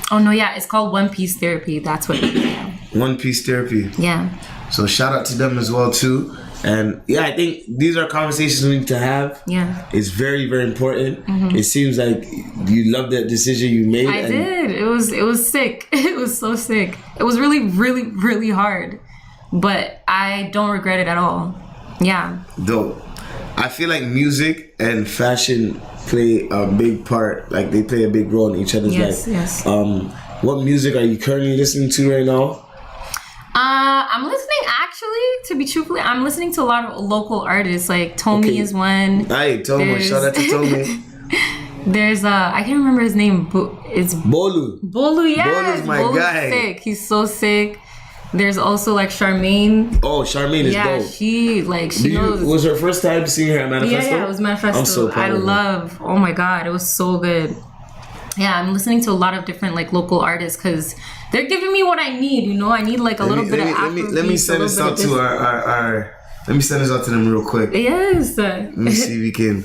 Oh, no, yeah, it's called One Piece Therapy. That's what it is. One Piece Therapy. Yeah. So shout out to them as well, too. And yeah, I think these are conversations we need to have. Yeah. It's very, very important. It seems like you love that decision you made. I did. It was sick. It was so sick. It was really, really, really hard. But I don't regret it at all. Yeah. Dope. I feel like music and fashion play a big part. Like they play a big role in each other's life. Yes. What music are you currently listening to right now? I'm listening, actually, to be truthfully, I'm listening to a lot of local artists. Like Tommy is one. Hey, Tommy, shout out to Tommy. There's I can't remember his name. It's Bolu. Bolu, yeah. Bolu's my guy. Sick. He's so sick. There's also like Charmaine. Oh, Charmaine is dope. She knows. Was her first time seeing her at Manifesto? Yeah, it was Manifesto. I'm so proud of her. Oh my God, it was so good. Yeah, I'm listening to a lot of different like local artists because they're giving me what I need. You know, I need like a little bit of Afrobeat. Let me send this out to Let me send this out to them real quick. Yes. Let me see if we can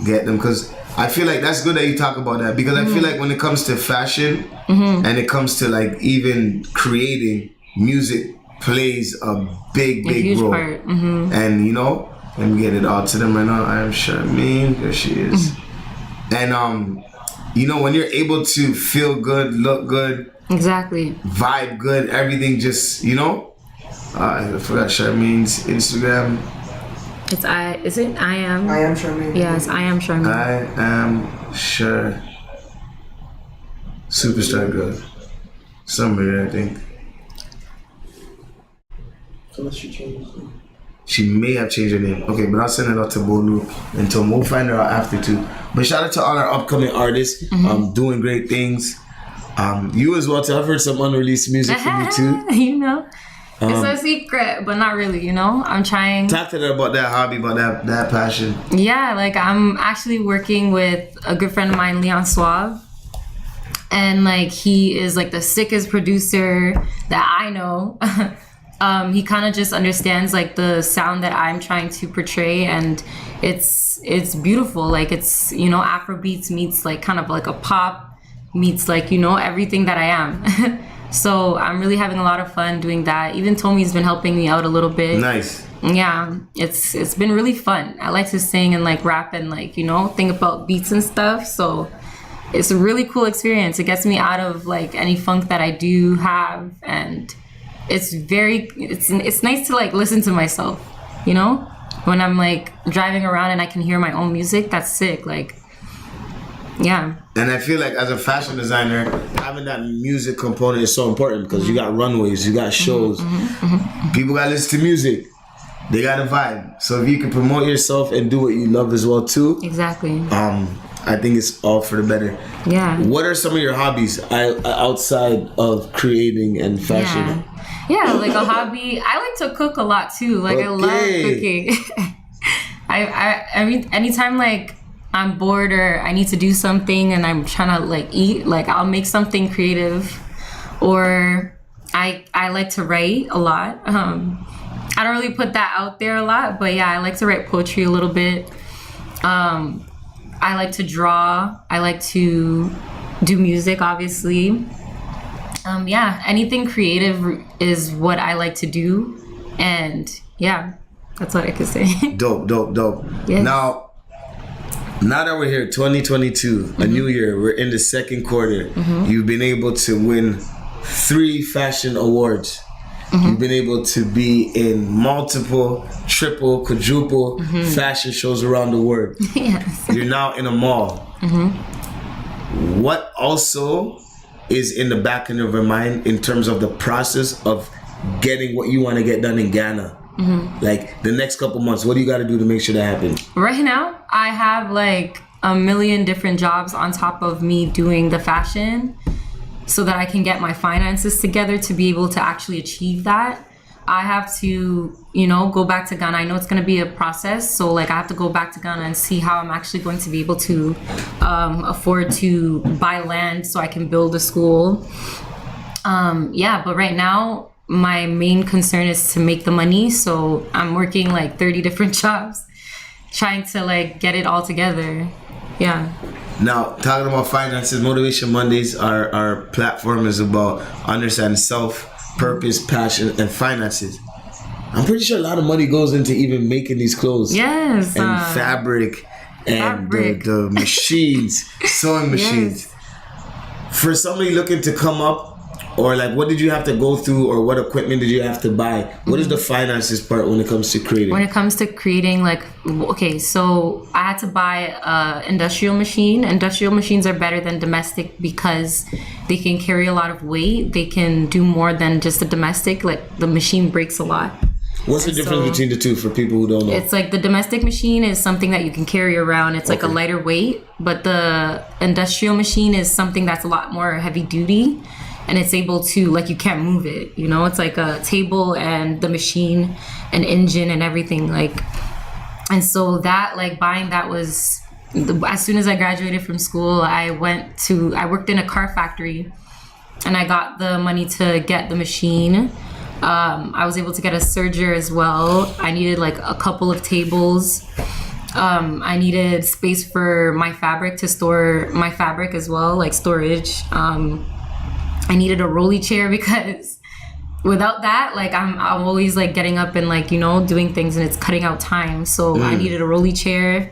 get them, because I feel like that's good that you talk about that, because I feel like when it comes to fashion and it comes to like even creating, music plays a big huge role. part. And you know, let me get it out to them right now. I am Charmaine. There she is. And you know, when you're able to feel good, look good, Exactly. vibe good, everything just, you know. I forgot Charmaine's Instagram. Is it I am? I am Charmaine. Yes, I am Charmaine. I am sure. Superstar girl. Somewhere, I think. Unless you change it. She may have changed her name. Okay, but I'll send it out to Bolu and Tom. We'll find her out after too. But shout out to all our upcoming artists, doing great things. You as well too. I've heard some unreleased music from you too. You know, it's a secret, but not really. You know, I'm trying. Talk to them about that hobby, about that passion. Yeah, like I'm actually working with a good friend of mine, Leon Suave. And like he is like the sickest producer that I know. He kind of just understands like the sound that I'm trying to portray, and it's beautiful. Like it's, you know, Afrobeats meets like kind of like a pop meets like, you know, everything that I am. So I'm really having a lot of fun doing that. Even Tommy's been helping me out a little bit. Nice. Yeah, it's been really fun. I like to sing and like rap and like, you know, think about beats and stuff. So it's a really cool experience. It gets me out of like any funk that I do have, and it's nice to like listen to myself, you know, when I'm like driving around and I can hear my own music. That's sick. Like, yeah. And I feel like as a fashion designer, having that music component is so important, because you got runways, you got shows, people got to listen to music, they got a vibe. So if you can promote yourself and do what you love as well too, Exactly. I think it's all for the better. Yeah. What are some of your hobbies outside of creating and fashion? Yeah, like a hobby. I like to cook a lot too. Like I love cooking. I mean, anytime like I'm bored or I need to do something and I'm trying to like eat, like I'll make something creative. Or I like to write a lot. I don't really put that out there a lot, but yeah, I like to write poetry a little bit. I like to draw. I like to do music, obviously. Yeah, anything creative is what I like to do. And yeah, that's what I could say. Dope. Yes. Now that we're here, 2022, a new year, we're in the second quarter. You've been able to win 3 fashion awards. You've been able to be in multiple, triple, quadruple fashion shows around the world. Yes. You're now in a mall. What also is in the back of your mind in terms of the process of getting what you want to get done in Ghana? Like the next couple months, what do you got to do to make sure that happens? Right now, I have like a million different jobs on top of me doing the fashion, so that I can get my finances together to be able to actually achieve that. I have to, you know, go back to Ghana. I know it's going to be a process. So like I have to go back to Ghana and see how I'm actually going to be able to afford to buy land so I can build a school. Yeah, but right now my main concern is to make the money. So I'm working like 30 different jobs, trying to like get it all together. Yeah. Now, talking about finances, Motivation Mondays, our platform is about understanding self, purpose, passion, and finances. I'm pretty sure a lot of money goes into even making these clothes. Yes. And fabric and the machines, sewing machines. Yes. For somebody looking to come up, or like what did you have to go through, or what equipment did you have to buy? What is the finances part when it comes to creating? When it comes to creating, like, okay, so I had to buy an industrial machine. Industrial machines are better than domestic because they can carry a lot of weight. They can do more than just a domestic. Like the machine breaks a lot. What's the difference between the two for people who don't know? It's like the domestic machine is something that you can carry around. It's like a lighter weight, but the industrial machine is something that's a lot more heavy duty. And it's able to, like, you can't move it, you know? It's like a table and the machine and engine and everything, like. And so that, like, buying that was, as soon as I graduated from school, I worked in a car factory, and I got the money to get the machine. I was able to get a serger as well. I needed like a couple of tables. I needed space for my fabric to store my fabric as well, like storage. I needed a rolly chair because without that, like I'm always like getting up and like, you know, doing things and it's cutting out time. So I needed a rolly chair.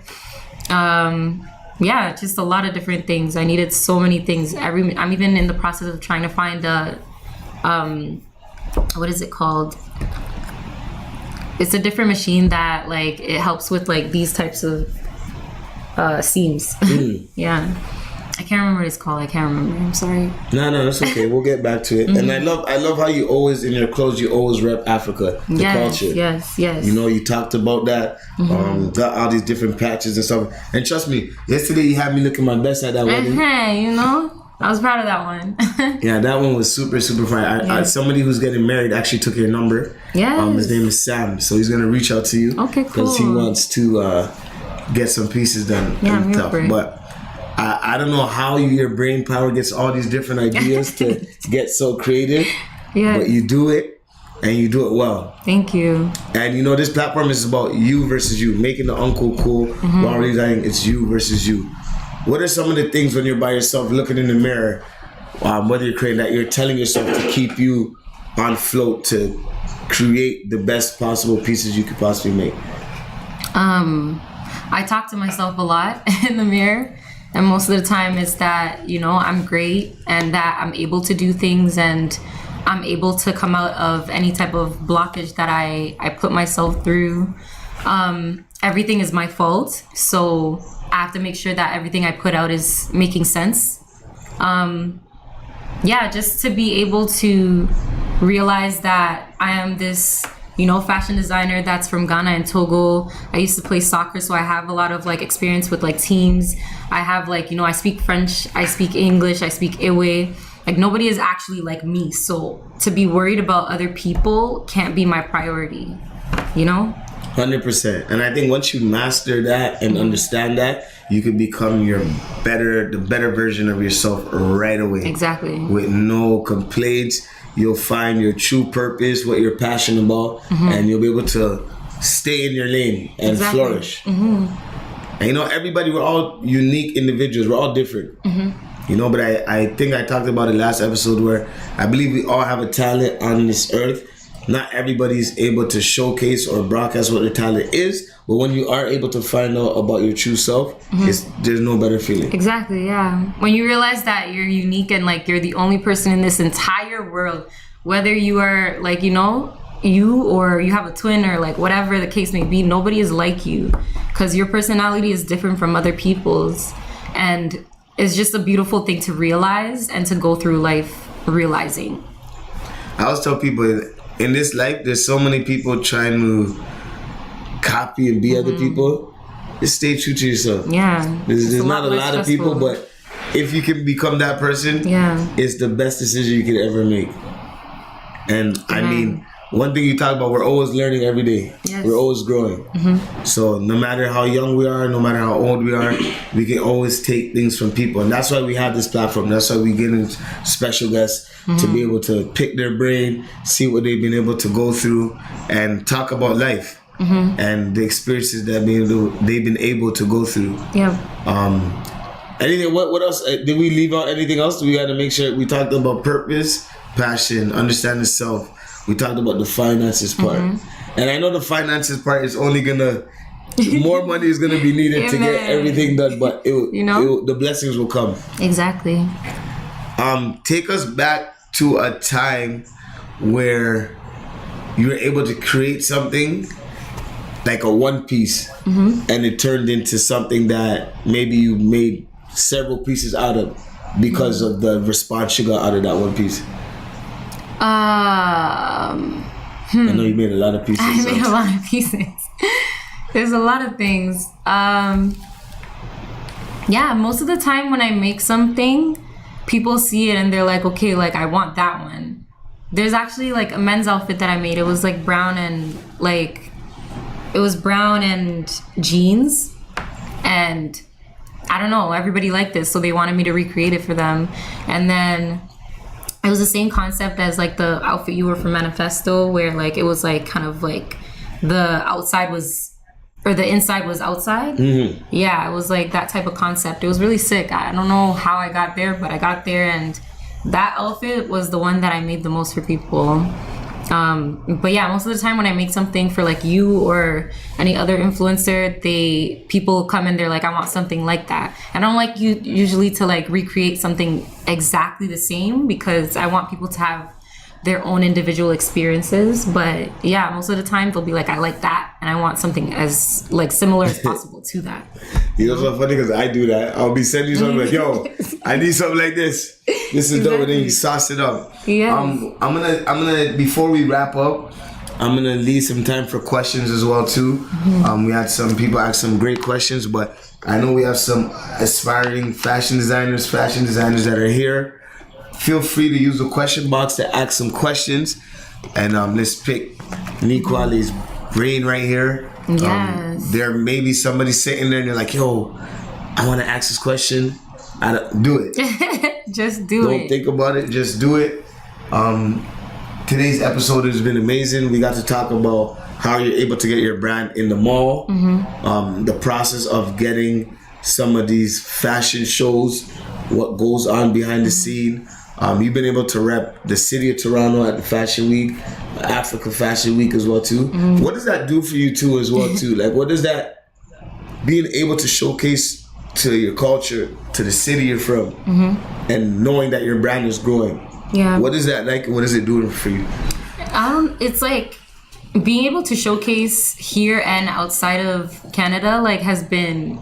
Yeah, just a lot of different things. I needed so many things. I'm even in the process of trying to find a, what is it called? It's a different machine that like it helps with like these types of seams. Yeah, I can't remember what it's called. I can't remember. I'm sorry. No, that's okay. We'll get back to it. And I love how you always in your clothes you always rep Africa, the culture. Yes. You know, you talked about that. Got all these different patches and stuff. And trust me, yesterday you had me looking my best at that wedding. You know. I was proud of that one. Yeah, that one was super, super fun. Somebody who's getting married actually took your number. Yes. His name is Sam, so he's gonna reach out to you. Okay, cool. Because he wants to get some pieces done. Yeah, and stuff. But I don't know how your brain power gets all these different ideas to get so creative. Yeah. But you do it, and you do it well. Thank you. And you know, this platform is about you versus you, making the uncle cool while realizing it's you versus you. What are some of the things when you're by yourself looking in the mirror, whether you're creating that, you're telling yourself to keep you on float to create the best possible pieces you could possibly make? I talk to myself a lot in the mirror, and most of the time it's that, you know, I'm great and that I'm able to do things and I'm able to come out of any type of blockage that I put myself through. Everything is my fault, so I have to make sure that everything I put out is making sense. Just to be able to realize that I am this, you know, fashion designer that's from Ghana and Togo. I used to play soccer, so I have a lot of like experience with like teams. I have like, you know, I speak French, I speak English, I speak Ewe. Like nobody is actually like me. So to be worried about other people can't be my priority, you know? 100%. And I think once you master that and understand that, you could become the better version of yourself right away. Exactly. With no complaints. You'll find your true purpose, what you're passionate about, and you'll be able to stay in your lane and flourish. And you know, everybody, we're all unique individuals. We're all different. You know, but I think I talked about it last episode where I believe we all have a talent on this earth. Not everybody's able to showcase or broadcast what their talent is, but when you are able to find out about your true self, there's no better feeling. Exactly, yeah. When you realize that you're unique and like you're the only person in this entire world, whether you are like, you know, you or you have a twin or like whatever the case may be, nobody is like you because your personality is different from other people's. And it's just a beautiful thing to realize and to go through life realizing. I always tell people, in this life, there's so many people trying to copy and be other people. Just stay true to yourself. Yeah. There's not a lot of people, but if you can become that person, it's the best decision you could ever make. And I mean, one thing you talk about, we're always learning every day. Yes. We're always growing. So no matter how young we are, no matter how old we are, we can always take things from people. And that's why we have this platform. That's why we get in special guests to be able to pick their brain, see what they've been able to go through, and talk about life and the experiences that they've been able to go through. Yeah. Anything? What else? Did we leave out anything else? We got to make sure we talked about purpose, passion, understanding self. We talked about the finances part. And I know the finances part is only gonna, more money is gonna be needed to get everything done, but the blessings will come. Exactly. Take us back to a time where you were able to create something like a one piece and it turned into something that maybe you made several pieces out of because of the response you got out of that one piece. I know you made a lot of pieces. I made a lot of pieces. There's a lot of things. Most of the time when I make something, people see it and they're like, okay, like I want that one. There's actually like a men's outfit that I made. It was like brown and jeans. And I don't know, everybody liked this, so they wanted me to recreate it for them. And then it was the same concept as like the outfit you wore for Manifesto, where like it was like kind of like the outside was, or the inside was outside. Yeah, it was like that type of concept. It was really sick. I don't know how I got there, but I got there, and that outfit was the one that I made the most for people. But yeah, most of the time when I make something for like you or any other influencer, people come and they're like, I want something like that. I don't like you usually to like recreate something exactly the same, because I want people to have their own individual experiences. But yeah, most of the time they'll be like, I like that, and I want something as like similar as possible to that. You know, it's so funny because I do that. I'll be sending you something like, yo, I need something like this. This is dope, and then you sauce it up. Yeah. I'm gonna before we wrap up, I'm gonna leave some time for questions as well too. We had some people ask some great questions, but I know we have some aspiring fashion designers that are here. Feel free to use the question box to ask some questions, and let's pick Nikwale's brain right here. Yes. There may be somebody sitting there and they're like, yo, I want to ask this question. Do it. Just do it. Don't think about it. Just do it. Today's episode has been amazing. We got to talk about how you're able to get your brand in the mall, the process of getting some of these fashion shows, what goes on behind the scene. You've been able to rep the city of Toronto at the Fashion Week, Africa Fashion Week as well too. What does that do for you too as well too? Like, what does that, being able to showcase to your culture, to the city you're from, and knowing that your brand is growing? Yeah. What is that like? What is it doing for you? It's like being able to showcase here and outside of Canada, like, has been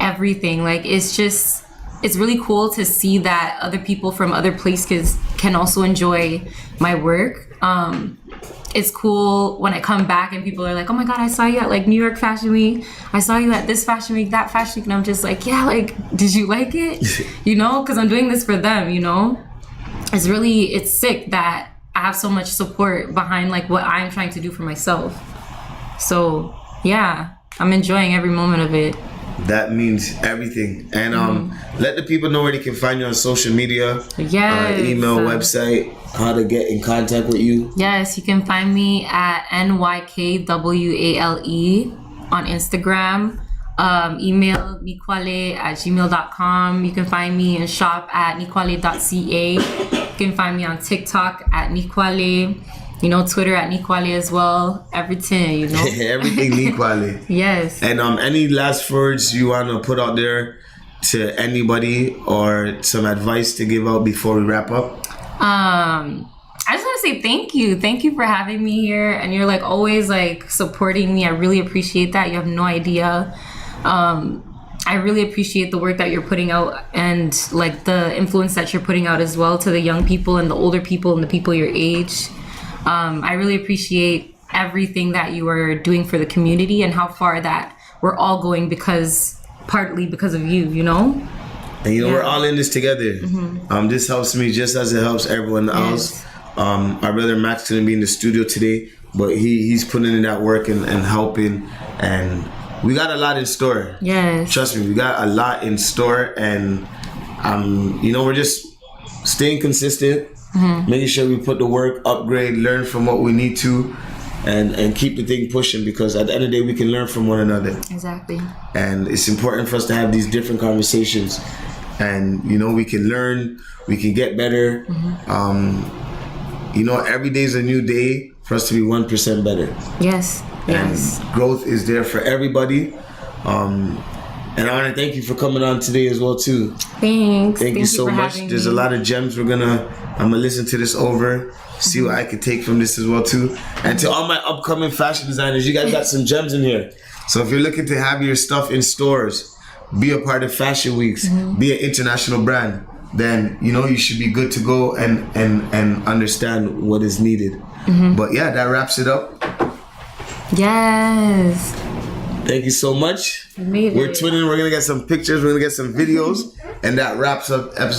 everything. Like, it's really cool to see that other people from other places can also enjoy my work. It's cool when I come back and people are like, oh my God, I saw you at like New York Fashion Week. I saw you at this Fashion Week, that Fashion Week. And I'm just like, yeah, like, did you like it? You know, because I'm doing this for them, you know? It's sick that I have so much support behind like what I'm trying to do for myself. So yeah, I'm enjoying every moment of it. That means everything. And let the people know where they can find you on social media. Yes. Email, website, how to get in contact with you. Yes, you can find me at NYKWALE on Instagram. Email nikwale@gmail.com. You can find me in shop at nikwale.ca. You can find me on TikTok at Nikwale. You know, Twitter at Nikwale as well. Everything, you know. Everything Nikwale. Yes. And any last words you want to put out there to anybody, or some advice to give out before we wrap up? I just want to say thank you. Thank you for having me here. And you're like always like supporting me. I really appreciate that. You have no idea. I really appreciate the work that you're putting out, and like the influence that you're putting out as well to the young people and the older people and the people your age. I really appreciate everything that you are doing for the community, and how far that we're all going partly because of you, you know? And you know, we're all in this together. This helps me just as it helps everyone else. Our brother Max couldn't be in the studio today, but he's putting in that work and helping, and we got a lot in store. Yes. Trust me, we got a lot in store, and you know, we're just staying consistent, making sure we put the work, upgrade, learn from what we need to, and keep the thing pushing, because at the end of the day we can learn from one another. Exactly. And it's important for us to have these different conversations, and you know, we can learn, we can get better. You know, every day is a new day for us to be 1% better. Yes. Yes. And growth is there for everybody. And I want to thank you for coming on today as well too. Thanks. Thank you so much. There's a lot of gems. I'm gonna listen to this over, see what I can take from this as well too. And to all my upcoming fashion designers, you guys got some gems in here. So if you're looking to have your stuff in stores, be a part of fashion weeks, be an international brand, then you know you should be good to go and understand what is needed. But yeah, that wraps it up. Yes. Thank you so much. We made it. We're twinning. We're gonna get some pictures. We're gonna get some videos, and that wraps up episode